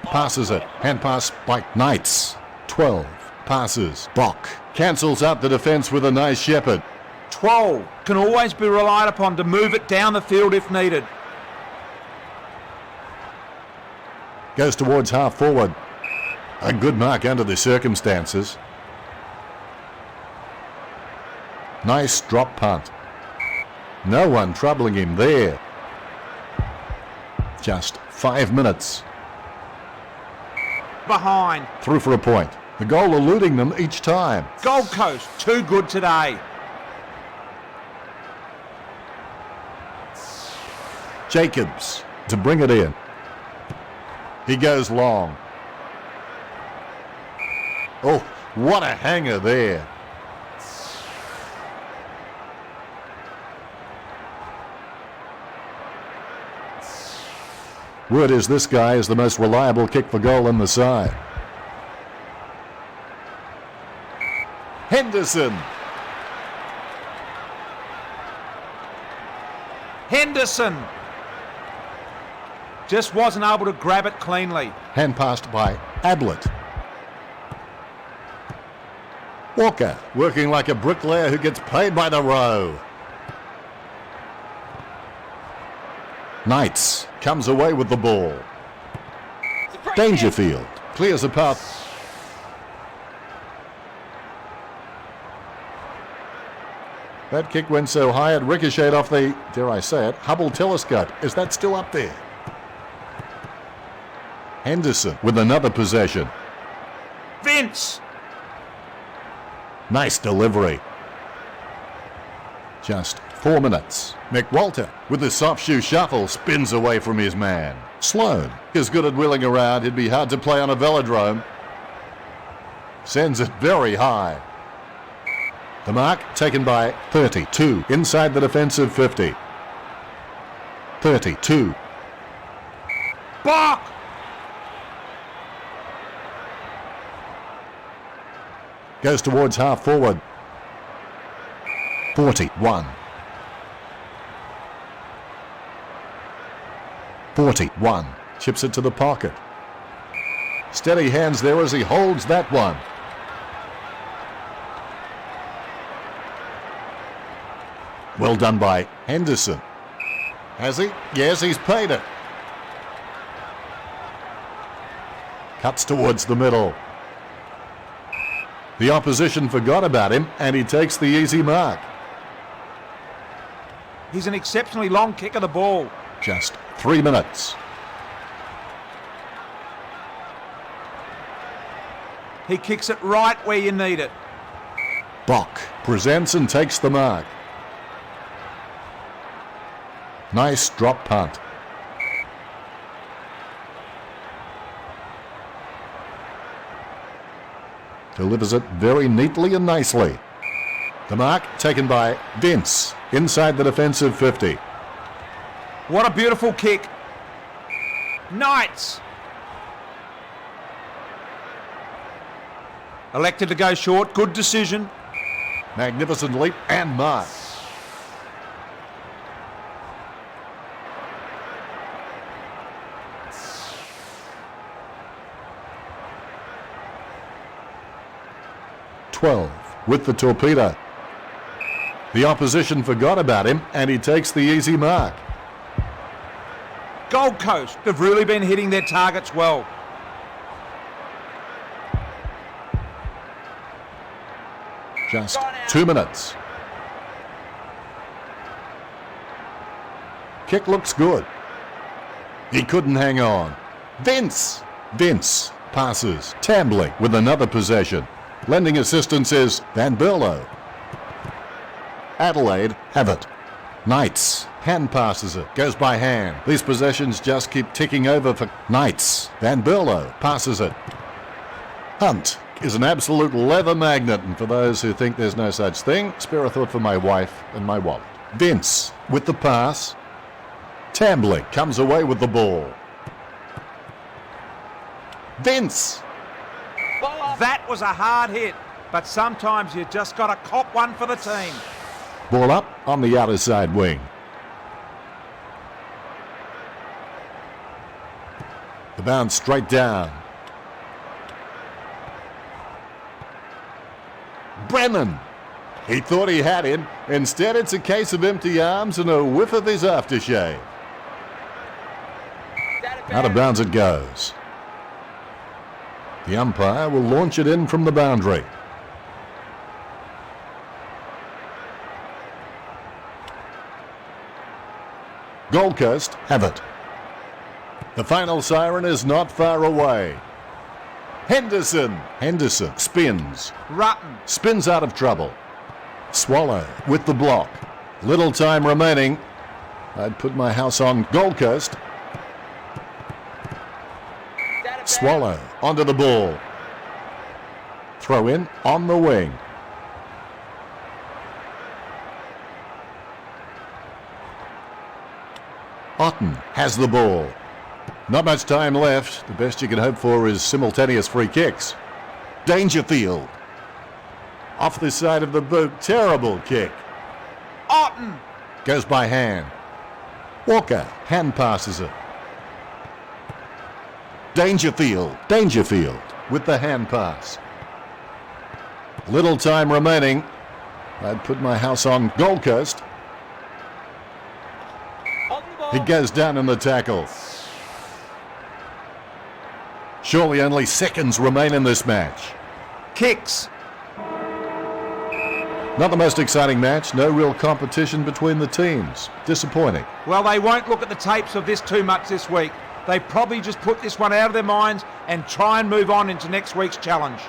passes it. Hand pass by Knights. 12 passes. Bock cancels out the defence with a nice shepherd. 12 can always be relied upon to move it down the field if needed. Goes towards half forward. A good mark under the circumstances. Nice drop punt. No one troubling him there. Just 5 minutes. Behind. Through for a point. The goal eluding them each time. Gold Coast, too good today. Jacobs to bring it in. He goes long. Oh, what a hanger there. Word is this guy is the most reliable kick for goal in the side. Henderson. Just wasn't able to grab it cleanly. Hand passed by Adelaide. Walker working like a bricklayer who gets paid by the row. Knights comes away with the ball. Dangerfield clears a path. That kick went so high it ricocheted off the, dare I say it, Hubble telescope. Is that still up there? Henderson with another possession. Vince. Nice delivery. Just 4 minutes. McWalter, with the soft shoe shuffle, spins away from his man. Sloan is good at wheeling around. He'd be hard to play on a velodrome. Sends it very high. The mark taken by 32 inside the defensive 50. 32. Block! Goes towards half forward. 41. 41. Chips it to the pocket. Steady hands there as he holds that one. Well done by Henderson. Has he? Yes, he's paid it. Cuts towards the middle. The opposition forgot about him and he takes the easy mark. He's an exceptionally long kick of the ball. Just 3 minutes. He kicks it right where you need it. Bock presents and takes the mark. Nice drop punt. Delivers it very neatly and nicely. The mark taken by Vince inside the defensive 50. What a beautiful kick. Knights. Elected to go short. Good decision. Magnificent leap and mark. With the torpedo. The opposition forgot about him and he takes the easy mark. Gold Coast have really been hitting their targets well. Just 2 minutes. Kick looks good. He couldn't hang on. Vince passes. Tambling with another possession. Lending assistance is Van Berlo. Adelaide have it. Knights hand passes it. Goes by hand. These possessions just keep ticking over for Knights. Van Berlo passes it. Hunt is an absolute leather magnet, and for those who think there's no such thing, spare a thought for my wife and my wallet. Vince with the pass. Tambling comes away with the ball. Vince! That was a hard hit, but sometimes you just got to cop one for the team. Ball up on the outer side wing. The bounce straight down. Brennan! He thought he had him. Instead, it's a case of empty arms and a whiff of his aftershave. Out of bounds it goes. The umpire will launch it in from the boundary. Gold Coast have it. The final siren is not far away. Henderson spins. Rutten Spins out of trouble. Swallow with the block. Little time remaining. I'd put my house on Gold Coast. Swallow onto the ball. Throw in on the wing. Otten has the ball. Not much time left. The best you can hope for is simultaneous free kicks. Dangerfield. Off the side of the boot. Terrible kick. Otten Goes by hand. Walker hand passes it. Dangerfield with the hand pass. Little time remaining. I'd put my house on Gold Coast. He goes down in the tackle. Surely only seconds remain in this match. kicks. Not the most exciting match. No real competition between the teams. Disappointing. Well, they won't look at the tapes of this too much this week. They probably just put this one out of their minds and try and move on into next week's challenge.